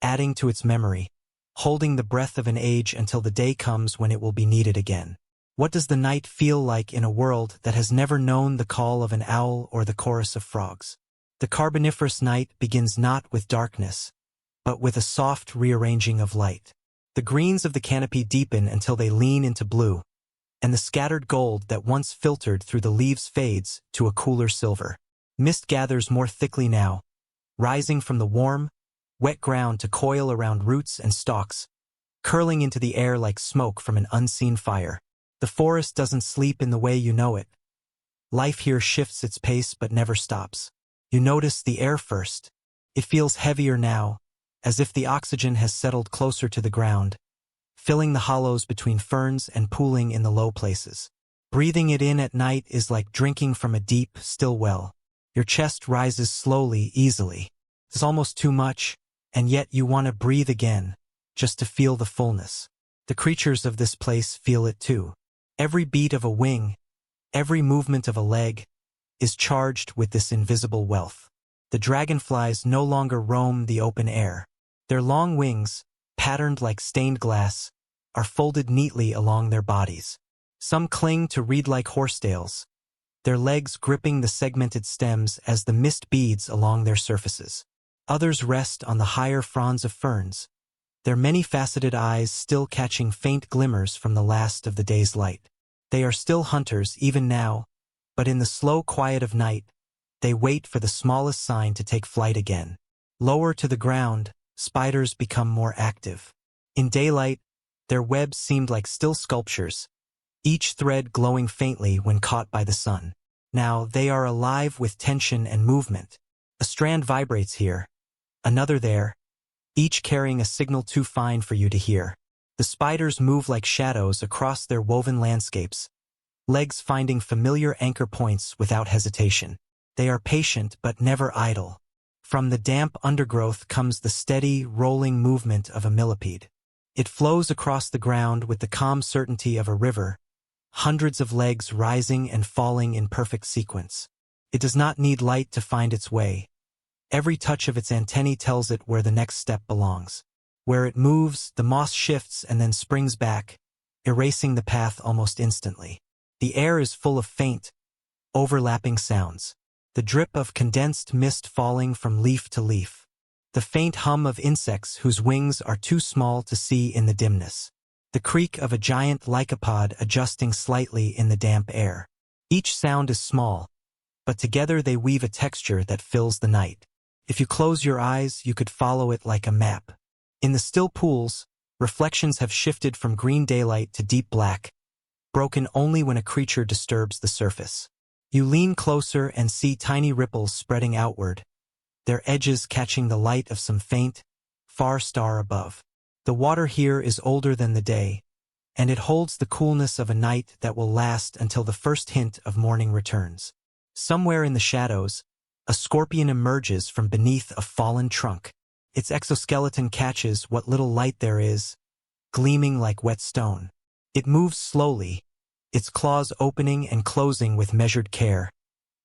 adding to its memory, holding the breath of an age until the day comes when it will be needed again. What does the night feel like in a world that has never known the call of an owl or the chorus of frogs? The Carboniferous night begins not with darkness, but with a soft rearranging of light. The greens of the canopy deepen until they lean into blue, and the scattered gold that once filtered through the leaves fades to a cooler silver. Mist gathers more thickly now, rising from the warm, wet ground to coil around roots and stalks, curling into the air like smoke from an unseen fire. The forest doesn't sleep in the way you know it. Life here shifts its pace but never stops. You notice the air first. It feels heavier now, as if the oxygen has settled closer to the ground, filling the hollows between ferns and pooling in the low places. Breathing it in at night is like drinking from a deep, still well. Your chest rises slowly, easily. It's almost too much, and yet you want to breathe again, just to feel the fullness. The creatures of this place feel it too. Every beat of a wing, every movement of a leg, is charged with this invisible wealth. The dragonflies no longer roam the open air. Their long wings, patterned like stained glass, are folded neatly along their bodies. Some cling to reed-like horsetails, their legs gripping the segmented stems as the mist beads along their surfaces. Others rest on the higher fronds of ferns, their many-faceted eyes still catching faint glimmers from the last of the day's light. They are still hunters even now, but in the slow quiet of night, they wait for the smallest sign to take flight again. Lower to the ground, spiders become more active. In daylight, their webs seemed like still sculptures, each thread glowing faintly when caught by the sun. Now they are alive with tension and movement. A strand vibrates here, another there, each carrying a signal too fine for you to hear. The spiders move like shadows across their woven landscapes, legs finding familiar anchor points without hesitation. They are patient but never idle. From the damp undergrowth comes the steady, rolling movement of a millipede. It flows across the ground with the calm certainty of a river, hundreds of legs rising and falling in perfect sequence. It does not need light to find its way. Every touch of its antennae tells it where the next step belongs. Where it moves, the moss shifts and then springs back, erasing the path almost instantly. The air is full of faint, overlapping sounds. The drip of condensed mist falling from leaf to leaf. The faint hum of insects whose wings are too small to see in the dimness. The creak of a giant lycopod adjusting slightly in the damp air. Each sound is small, but together they weave a texture that fills the night. If you close your eyes, you could follow it like a map. In the still pools, reflections have shifted from green daylight to deep black, broken only when a creature disturbs the surface. You lean closer and see tiny ripples spreading outward, their edges catching the light of some faint, far star above. The water here is older than the day, and it holds the coolness of a night that will last until the first hint of morning returns. Somewhere in the shadows, a scorpion emerges from beneath a fallen trunk. Its exoskeleton catches what little light there is, gleaming like wet stone. It moves slowly, its claws opening and closing with measured care,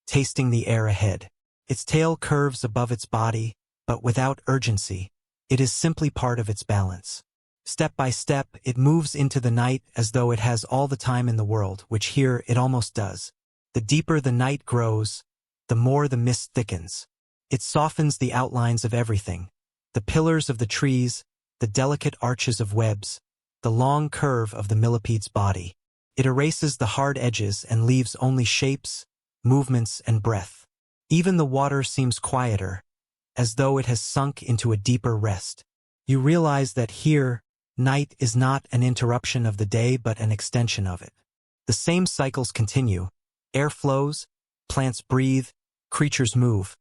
tasting the air ahead. Its tail curves above its body, but without urgency. It is simply part of its balance. Step by step, it moves into the night as though it has all the time in the world, which here it almost does. The deeper the night grows, the more the mist thickens. It softens the outlines of everything. The pillars of the trees, the delicate arches of webs, the long curve of the millipede's body. It erases the hard edges and leaves only shapes, movements, and breath. Even the water seems quieter, as though it has sunk into a deeper rest. You realize that here, Night is not an interruption of the day but an extension of it. The same cycles continue. Air flows, plants breathe, creatures move.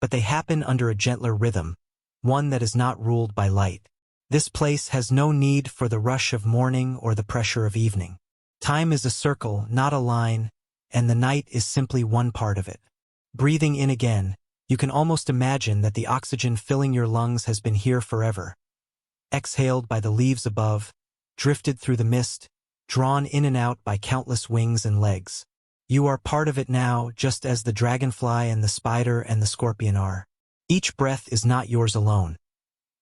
But they happen under a gentler rhythm, one that is not ruled by light. This place has no need for the rush of morning or the pressure of evening. Time is a circle, not a line, and the night is simply one part of it. Breathing in again, you can almost imagine that the oxygen filling your lungs has been here forever. Exhaled by the leaves above, drifted through the mist, drawn in and out by countless wings and legs. You are part of it now, just as the dragonfly and the spider and the scorpion are. Each breath is not yours alone.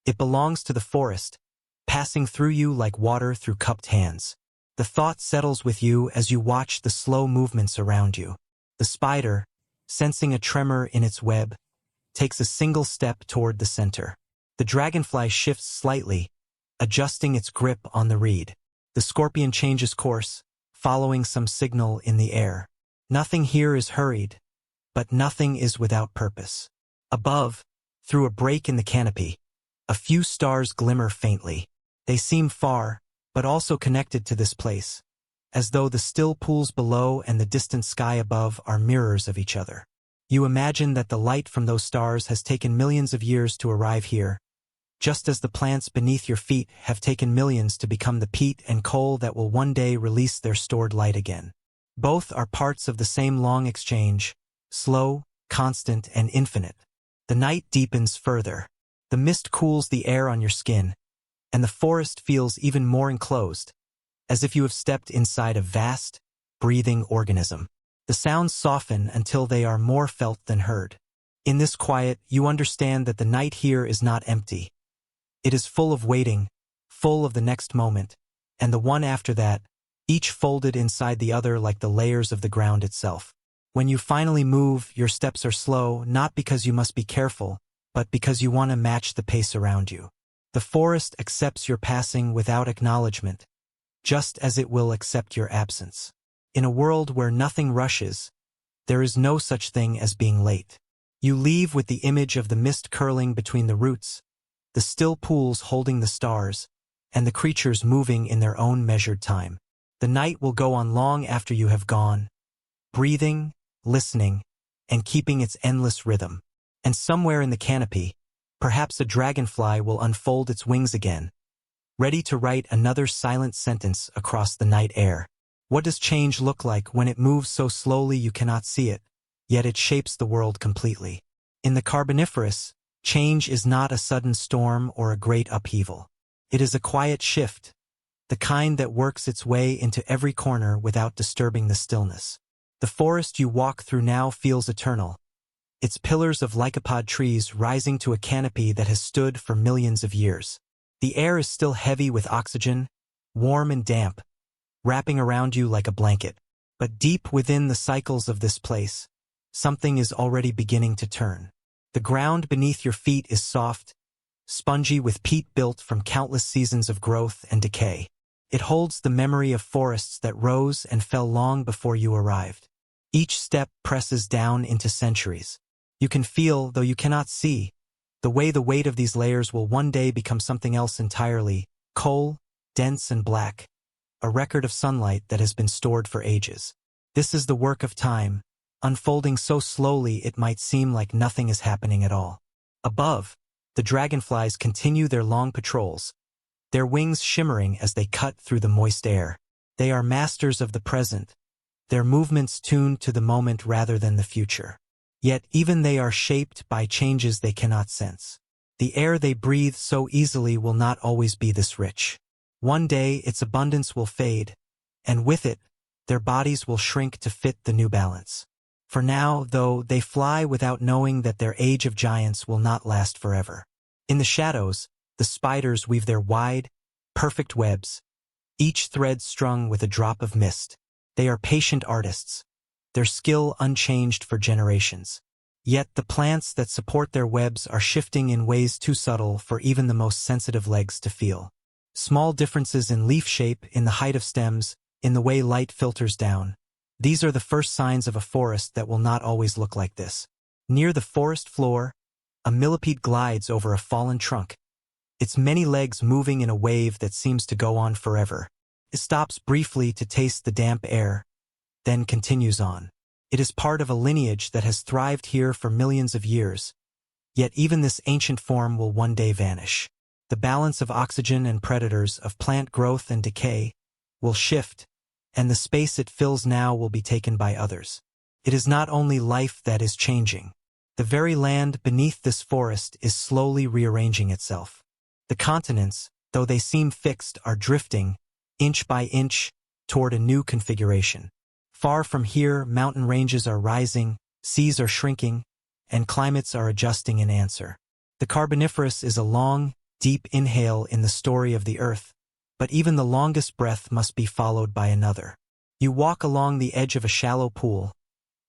It belongs to the forest, passing through you like water through cupped hands. The thought settles with you as you watch the slow movements around you. The spider, sensing a tremor in its web, takes a single step toward the center. The dragonfly shifts slightly, adjusting its grip on the reed. The scorpion changes course, following some signal in the air. Nothing here is hurried, but nothing is without purpose. Above, through a break in the canopy, a few stars glimmer faintly. They seem far, but also connected to this place, as though the still pools below and the distant sky above are mirrors of each other. You imagine that the light from those stars has taken millions of years to arrive here, just as the plants beneath your feet have taken millions to become the peat and coal that will one day release their stored light again. Both are parts of the same long exchange, slow, constant, and infinite. The night deepens further. The mist cools the air on your skin, and the forest feels even more enclosed, as if you have stepped inside a vast, breathing organism. The sounds soften until they are more felt than heard. In this quiet, you understand that the night here is not empty. It is full of waiting, full of the next moment, and the one after that, each folded inside the other like the layers of the ground itself. When you finally move, your steps are slow, not because you must be careful, but because you want to match the pace around you. The forest accepts your passing without acknowledgement, just as it will accept your absence. In a world where nothing rushes, there is no such thing as being late. You leave with the image of the mist curling between the roots, the still pools holding the stars, and the creatures moving in their own measured time. The night will go on long after you have gone, breathing, listening, and keeping its endless rhythm. And somewhere in the canopy, perhaps a dragonfly will unfold its wings again, ready to write another silent sentence across the night air. What does change look like when it moves so slowly you cannot see it, yet it shapes the world completely? In the Carboniferous, change is not a sudden storm or a great upheaval. It is a quiet shift, the kind that works its way into every corner without disturbing the stillness. The forest you walk through now feels eternal, its pillars of lycopod trees rising to a canopy that has stood for millions of years. The air is still heavy with oxygen, warm and damp, wrapping around you like a blanket. But deep within the cycles of this place, something is already beginning to turn. The ground beneath your feet is soft, spongy with peat built from countless seasons of growth and decay. It holds the memory of forests that rose and fell long before you arrived. Each step presses down into centuries. You can feel, though you cannot see, the way the weight of these layers will one day become something else entirely, coal, dense and black, a record of sunlight that has been stored for ages. This is the work of time, unfolding so slowly it might seem like nothing is happening at all. Above, the dragonflies continue their long patrols, their wings shimmering as they cut through the moist air. They are masters of the present, their movements tuned to the moment rather than the future. Yet even they are shaped by changes they cannot sense. The air they breathe so easily will not always be this rich. One day its abundance will fade, and with it, their bodies will shrink to fit the new balance. For now, though, they fly without knowing that their age of giants will not last forever. In the shadows, the spiders weave their wide, perfect webs, each thread strung with a drop of mist. They are patient artists, their skill unchanged for generations. Yet the plants that support their webs are shifting in ways too subtle for even the most sensitive legs to feel. Small differences in leaf shape, in the height of stems, in the way light filters down. These are the first signs of a forest that will not always look like this. Near the forest floor, a millipede glides over a fallen trunk, its many legs moving in a wave that seems to go on forever. It stops briefly to taste the damp air, then continues on. It is part of a lineage that has thrived here for millions of years, yet even this ancient form will one day vanish. The balance of oxygen and predators, of plant growth and decay, will shift, and the space it fills now will be taken by others. It is not only life that is changing. The very land beneath this forest is slowly rearranging itself. The continents, though they seem fixed, are drifting, inch by inch, toward a new configuration. Far from here, mountain ranges are rising, seas are shrinking, and climates are adjusting in answer. The Carboniferous is a long, deep inhale in the story of the Earth, but even the longest breath must be followed by another. You walk along the edge of a shallow pool,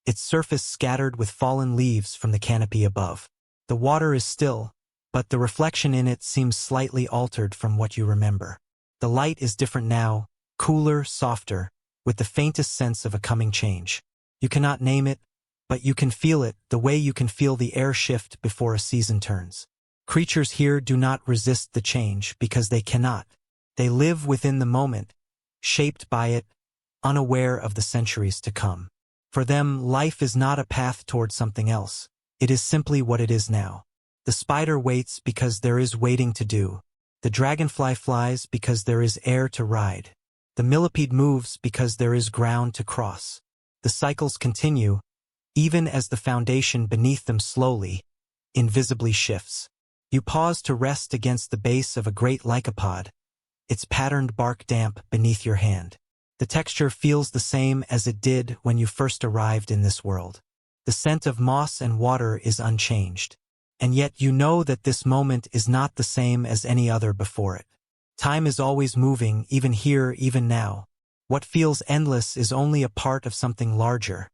its surface scattered with fallen leaves from the canopy above. The water is still, but the reflection in it seems slightly altered from what you remember. The light is different now, cooler, softer, with the faintest sense of a coming change. You cannot name it, but you can feel it, the way you can feel the air shift before a season turns. Creatures here do not resist the change because they cannot. They live within the moment, shaped by it, unaware of the centuries to come. For them, life is not a path toward something else. It is simply what it is now. The spider waits because there is waiting to do. The dragonfly flies because there is air to ride. The millipede moves because there is ground to cross. The cycles continue, even as the foundation beneath them slowly, invisibly shifts. You pause to rest against the base of a great lycopod, its patterned bark damp beneath your hand. The texture feels the same as it did when you first arrived in this world. The scent of moss and water is unchanged. And yet you know that this moment is not the same as any other before it. Time is always moving, even here, even now. What feels endless is only a part of something larger,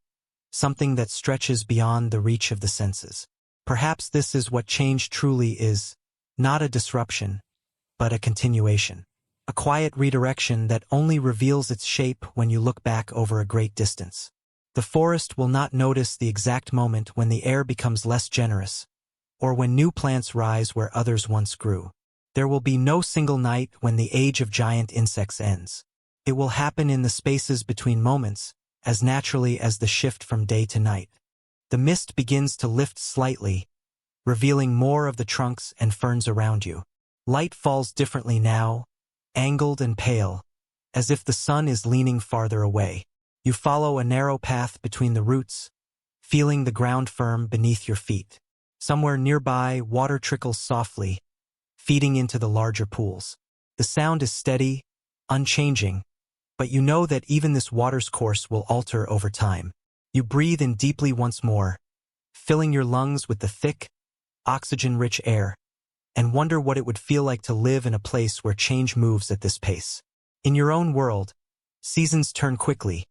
something that stretches beyond the reach of the senses. Perhaps this is what change truly is, not a disruption, but a continuation. A quiet redirection that only reveals its shape when you look back over a great distance. The forest will not notice the exact moment when the air becomes less generous, or when new plants rise where others once grew. There will be no single night when the age of giant insects ends. It will happen in the spaces between moments, as naturally as the shift from day to night. The mist begins to lift slightly, revealing more of the trunks and ferns around you. Light falls differently now, angled and pale, as if the sun is leaning farther away. You follow a narrow path between the roots, feeling the ground firm beneath your feet. Somewhere nearby, water trickles softly, feeding into the larger pools. The sound is steady, unchanging, but you know that even this water's course will alter over time. You breathe in deeply once more, filling your lungs with the thick, oxygen-rich air, and wonder what it would feel like to live in a place where change moves at this pace. In your own world, seasons turn quickly,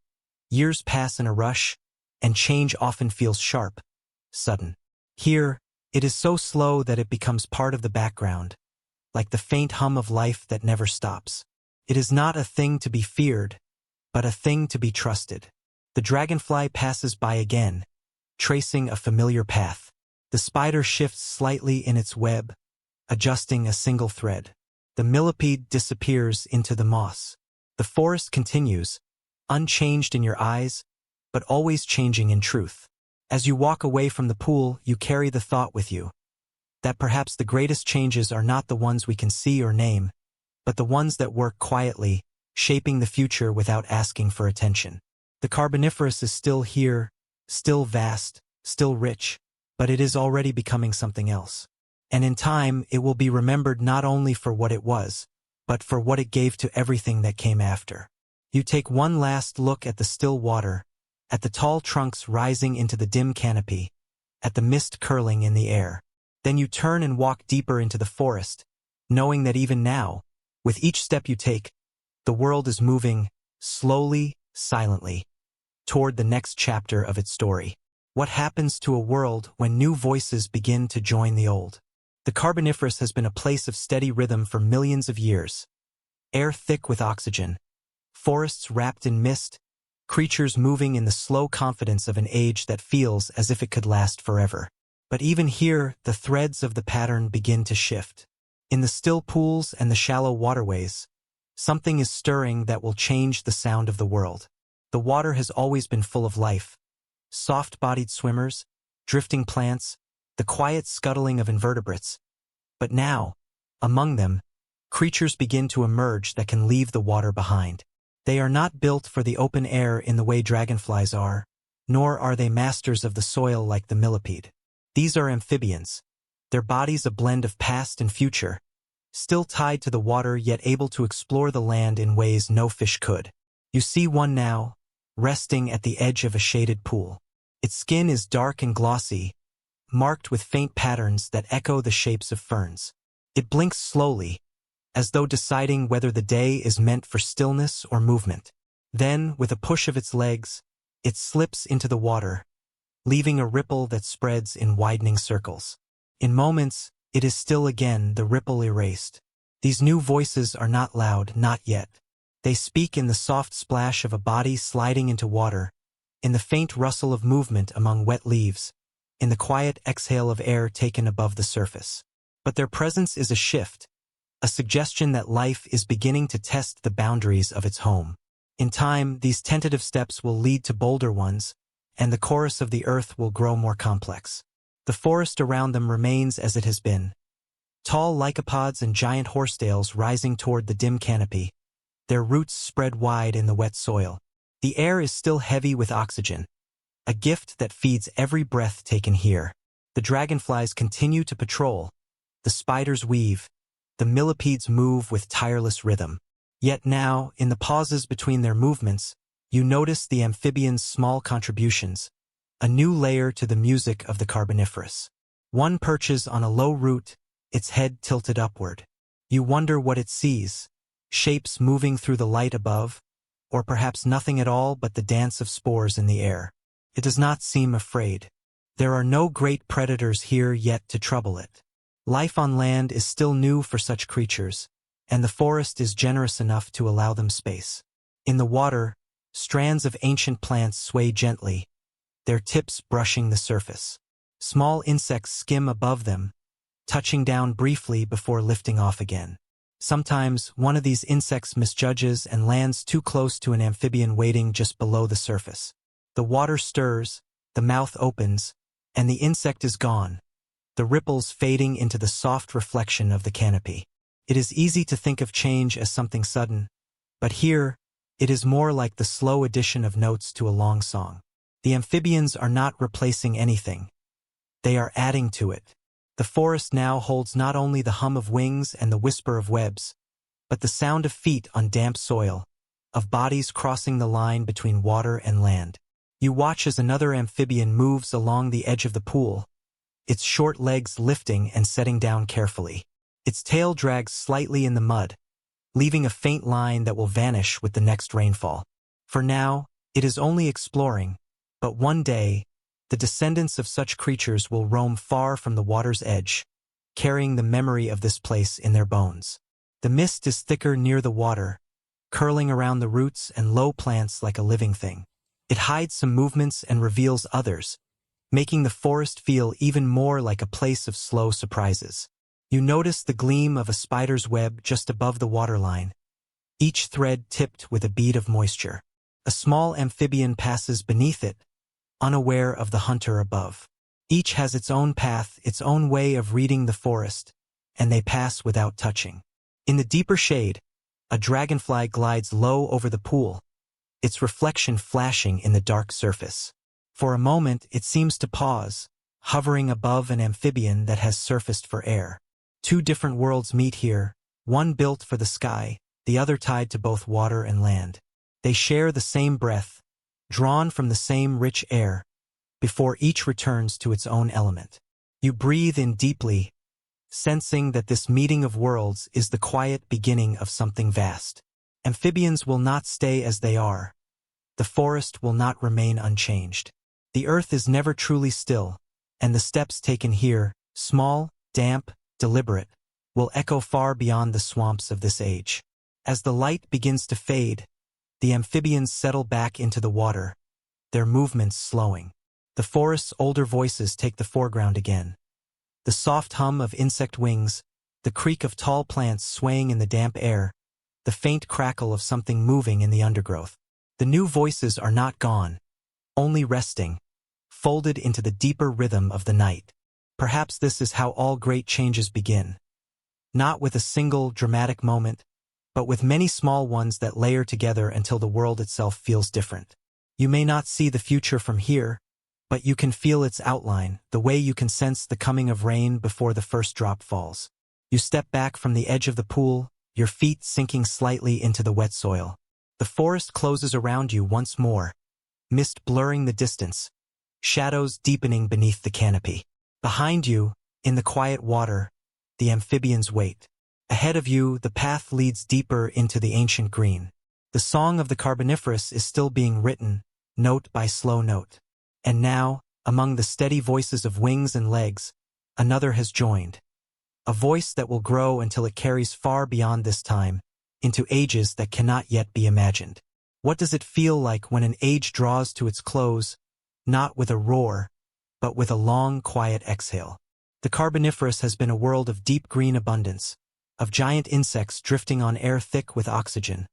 years pass in a rush, and change often feels sharp, sudden. Here, it is so slow that it becomes part of the background, like the faint hum of life that never stops. It is not a thing to be feared, but a thing to be trusted. The dragonfly passes by again, tracing a familiar path. The spider shifts slightly in its web, adjusting a single thread. The millipede disappears into the moss. The forest continues, unchanged in your eyes, but always changing in truth. As you walk away from the pool, you carry the thought with you, that perhaps the greatest changes are not the ones we can see or name, but the ones that work quietly, shaping the future without asking for attention. The Carboniferous is still here, still vast, still rich, but it is already becoming something else. And in time, it will be remembered not only for what it was, but for what it gave to everything that came after. You take one last look at the still water, at the tall trunks rising into the dim canopy, at the mist curling in the air. Then you turn and walk deeper into the forest, knowing that even now, with each step you take, the world is moving, slowly, silently, toward the next chapter of its story. What happens to a world when new voices begin to join the old? The Carboniferous has been a place of steady rhythm for millions of years. Air thick with oxygen, forests wrapped in mist, creatures moving in the slow confidence of an age that feels as if it could last forever. But even here, the threads of the pattern begin to shift. In the still pools and the shallow waterways, something is stirring that will change the sound of the world. The water has always been full of life. Soft-bodied swimmers, drifting plants, the quiet scuttling of invertebrates. But now, among them, creatures begin to emerge that can leave the water behind. They are not built for the open air in the way dragonflies are, nor are they masters of the soil like the millipede. These are amphibians, their bodies a blend of past and future, still tied to the water yet able to explore the land in ways no fish could. You see one now, resting at the edge of a shaded pool. Its skin is dark and glossy, marked with faint patterns that echo the shapes of ferns. It blinks slowly, as though deciding whether the day is meant for stillness or movement. Then, with a push of its legs, it slips into the water, leaving a ripple that spreads in widening circles. In moments, it is still again, the ripple erased. These new voices are not loud, not yet. They speak in the soft splash of a body sliding into water, in the faint rustle of movement among wet leaves, in the quiet exhale of air taken above the surface. But their presence is a shift, a suggestion that life is beginning to test the boundaries of its home. In time, these tentative steps will lead to bolder ones, and the chorus of the earth will grow more complex. The forest around them remains as it has been. Tall lycopods and giant horsetails rising toward the dim canopy, their roots spread wide in the wet soil. The air is still heavy with oxygen, a gift that feeds every breath taken here. The dragonflies continue to patrol, the spiders weave, the millipedes move with tireless rhythm. Yet now, in the pauses between their movements, you notice the amphibians' small contributions, a new layer to the music of the Carboniferous. One perches on a low root, its head tilted upward. You wonder what it sees, shapes moving through the light above, or perhaps nothing at all but the dance of spores in the air. It does not seem afraid. There are no great predators here yet to trouble it. Life on land is still new for such creatures, and the forest is generous enough to allow them space. In the water, strands of ancient plants sway gently, their tips brushing the surface. Small insects skim above them, touching down briefly before lifting off again. Sometimes, one of these insects misjudges and lands too close to an amphibian waiting just below the surface. The water stirs, the mouth opens, and the insect is gone, the ripples fading into the soft reflection of the canopy. It is easy to think of change as something sudden, but here, it is more like the slow addition of notes to a long song. The amphibians are not replacing anything. They are adding to it. The forest now holds not only the hum of wings and the whisper of webs, but the sound of feet on damp soil, of bodies crossing the line between water and land. You watch as another amphibian moves along the edge of the pool, its short legs lifting and setting down carefully. Its tail drags slightly in the mud, leaving a faint line that will vanish with the next rainfall. For now, it is only exploring, but one day, the descendants of such creatures will roam far from the water's edge, carrying the memory of this place in their bones. The mist is thicker near the water, curling around the roots and low plants like a living thing. It hides some movements and reveals others, making the forest feel even more like a place of slow surprises. You notice the gleam of a spider's web just above the waterline, each thread tipped with a bead of moisture. A small amphibian passes beneath it, unaware of the hunter above. Each has its own path, its own way of reading the forest, and they pass without touching. In the deeper shade, a dragonfly glides low over the pool, its reflection flashing in the dark surface. For a moment, it seems to pause, hovering above an amphibian that has surfaced for air. Two different worlds meet here, one built for the sky, the other tied to both water and land. They share the same breath, drawn from the same rich air, before each returns to its own element. You breathe in deeply, sensing that this meeting of worlds is the quiet beginning of something vast. Amphibians will not stay as they are. The forest will not remain unchanged. The earth is never truly still, and the steps taken here, small, damp, deliberate, will echo far beyond the swamps of this age. As the light begins to fade, the amphibians settle back into the water, their movements slowing. The forest's older voices take the foreground again. The soft hum of insect wings, the creak of tall plants swaying in the damp air, the faint crackle of something moving in the undergrowth. The new voices are not gone, only resting, folded into the deeper rhythm of the night. Perhaps this is how all great changes begin. Not with a single dramatic moment, but with many small ones that layer together until the world itself feels different. You may not see the future from here, but you can feel its outline, the way you can sense the coming of rain before the first drop falls. You step back from the edge of the pool, your feet sinking slightly into the wet soil. The forest closes around you once more, mist blurring the distance, shadows deepening beneath the canopy. Behind you, in the quiet water, the amphibians wait. Ahead of you, the path leads deeper into the ancient green. The song of the Carboniferous is still being written, note by slow note. And now, among the steady voices of wings and legs, another has joined. A voice that will grow until it carries far beyond this time, into ages that cannot yet be imagined. What does it feel like when an age draws to its close, not with a roar, but with a long, quiet exhale? The Carboniferous has been a world of deep green abundance, of giant insects drifting on air thick with oxygen,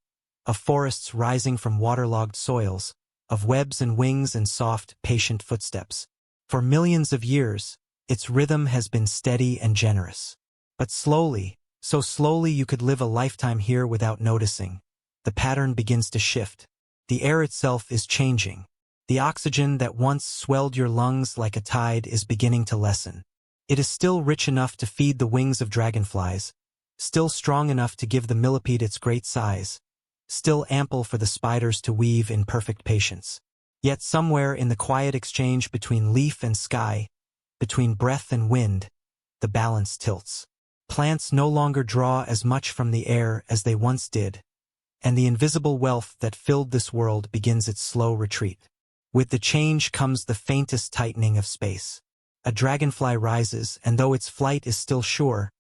of forests rising from waterlogged soils, of webs and wings and soft, patient footsteps. For millions of years, its rhythm has been steady and generous. But slowly, so slowly you could live a lifetime here without noticing, the pattern begins to shift. The air itself is changing. The oxygen that once swelled your lungs like a tide is beginning to lessen. It is still rich enough to feed the wings of dragonflies, still strong enough to give the millipede its great size, still ample for the spiders to weave in perfect patience. Yet somewhere in the quiet exchange between leaf and sky, between breath and wind, the balance tilts. Plants no longer draw as much from the air as they once did, and the invisible wealth that filled this world begins its slow retreat. With the change comes the faintest tightening of space. A dragonfly rises, and though its flight is still sure,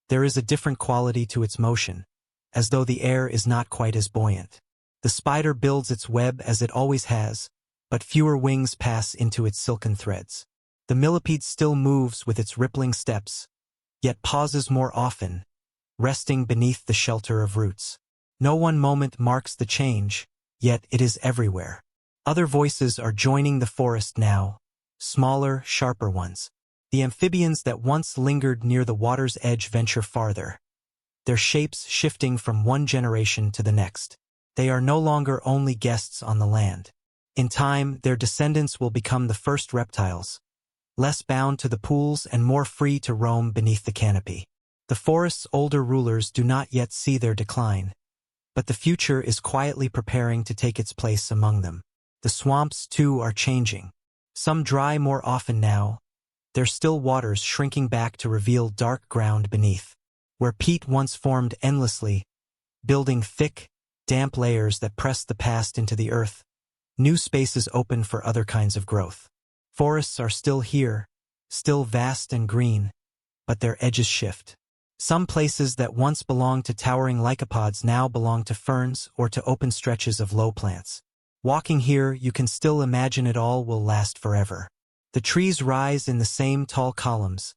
there is a different quality to its motion, as though the air is not quite as buoyant. The spider builds its web as it always has, but fewer wings pass into its silken threads. The millipede still moves with its rippling steps, yet pauses more often, resting beneath the shelter of roots. No one moment marks the change, yet it is everywhere. Other voices are joining the forest now, smaller, sharper ones. The amphibians that once lingered near the water's edge venture farther, their shapes shifting from one generation to the next. They are no longer only guests on the land. In time, their descendants will become the first reptiles, less bound to the pools and more free to roam beneath the canopy. The forest's older rulers do not yet see their decline, but the future is quietly preparing to take its place among them. The swamps, too, are changing. Some dry more often now, their still waters shrinking back to reveal dark ground beneath. Where peat once formed endlessly, building thick, damp layers that press the past into the earth, new spaces open for other kinds of growth. Forests are still here, still vast and green, but their edges shift. Some places that once belonged to towering lycopods now belong to ferns or to open stretches of low plants. Walking here, you can still imagine it all will last forever. The trees rise in the same tall columns,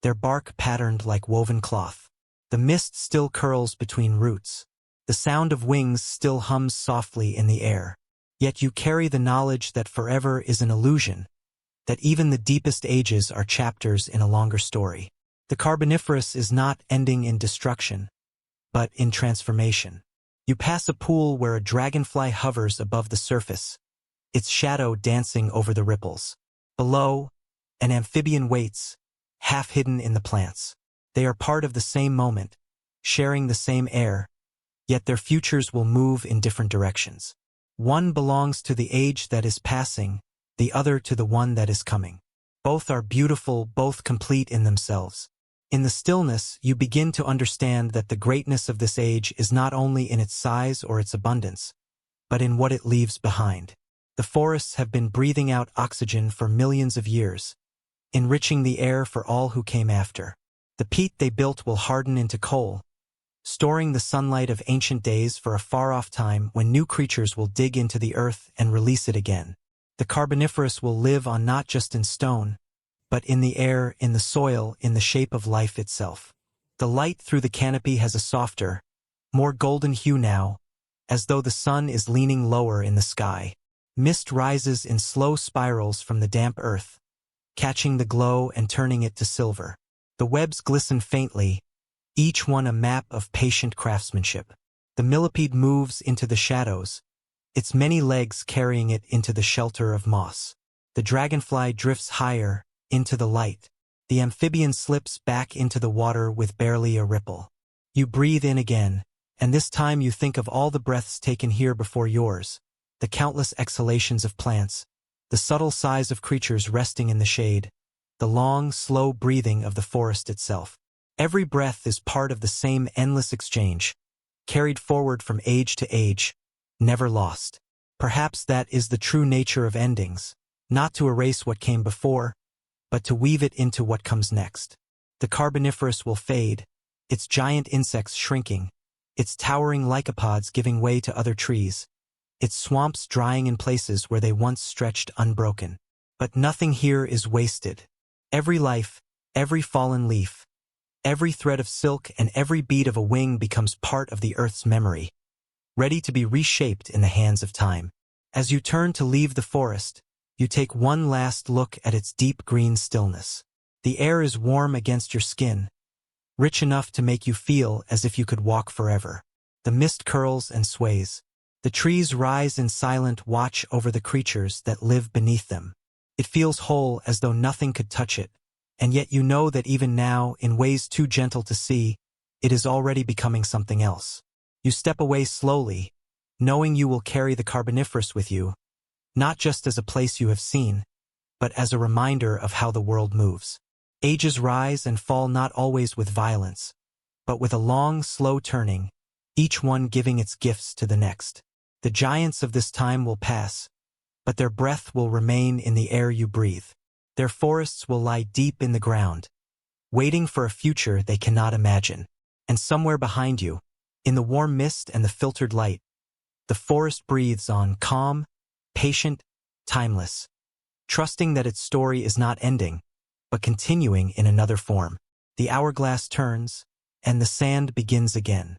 their bark patterned like woven cloth. The mist still curls between roots. The sound of wings still hums softly in the air. Yet you carry the knowledge that forever is an illusion, that even the deepest ages are chapters in a longer story. The Carboniferous is not ending in destruction, but in transformation. You pass a pool where a dragonfly hovers above the surface, its shadow dancing over the ripples. Below, an amphibian waits, half hidden in the plants. They are part of the same moment, sharing the same air, yet their futures will move in different directions. One belongs to the age that is passing, the other to the one that is coming. Both are beautiful, both complete in themselves. In the stillness, you begin to understand that the greatness of this age is not only in its size or its abundance, but in what it leaves behind. The forests have been breathing out oxygen for millions of years, enriching the air for all who came after. The peat they built will harden into coal, storing the sunlight of ancient days for a far-off time when new creatures will dig into the earth and release it again. The Carboniferous will live on not just in stone, but in the air, in the soil, in the shape of life itself. The light through the canopy has a softer, more golden hue now, as though the sun is leaning lower in the sky. Mist rises in slow spirals from the damp earth, catching the glow and turning it to silver. The webs glisten faintly, each one a map of patient craftsmanship. The millipede moves into the shadows, its many legs carrying it into the shelter of moss. The dragonfly drifts higher, into the light. The amphibian slips back into the water with barely a ripple. You breathe in again, and this time you think of all the breaths taken here before yours, the countless exhalations of plants, the subtle sighs of creatures resting in the shade, the long, slow breathing of the forest itself. Every breath is part of the same endless exchange, carried forward from age to age, never lost. Perhaps that is the true nature of endings, not to erase what came before, but to weave it into what comes next. The Carboniferous will fade, its giant insects shrinking, its towering lycopods giving way to other trees, its swamps drying in places where they once stretched unbroken. But nothing here is wasted. Every life, every fallen leaf, every thread of silk and every beat of a wing becomes part of the earth's memory, ready to be reshaped in the hands of time. As you turn to leave the forest, you take one last look at its deep green stillness. The air is warm against your skin, rich enough to make you feel as if you could walk forever. The mist curls and sways. The trees rise in silent watch over the creatures that live beneath them. It feels whole, as though nothing could touch it, and yet you know that even now, in ways too gentle to see, it is already becoming something else. You step away slowly, knowing you will carry the Carboniferous with you, not just as a place you have seen, but as a reminder of how the world moves. Ages rise and fall, not always with violence, but with a long, slow turning, each one giving its gifts to the next. The giants of this time will pass, but their breath will remain in the air you breathe. Their forests will lie deep in the ground, waiting for a future they cannot imagine. And somewhere behind you, in the warm mist and the filtered light, the forest breathes on, calm, patient, timeless, trusting that its story is not ending, but continuing in another form. The hourglass turns, and the sand begins again.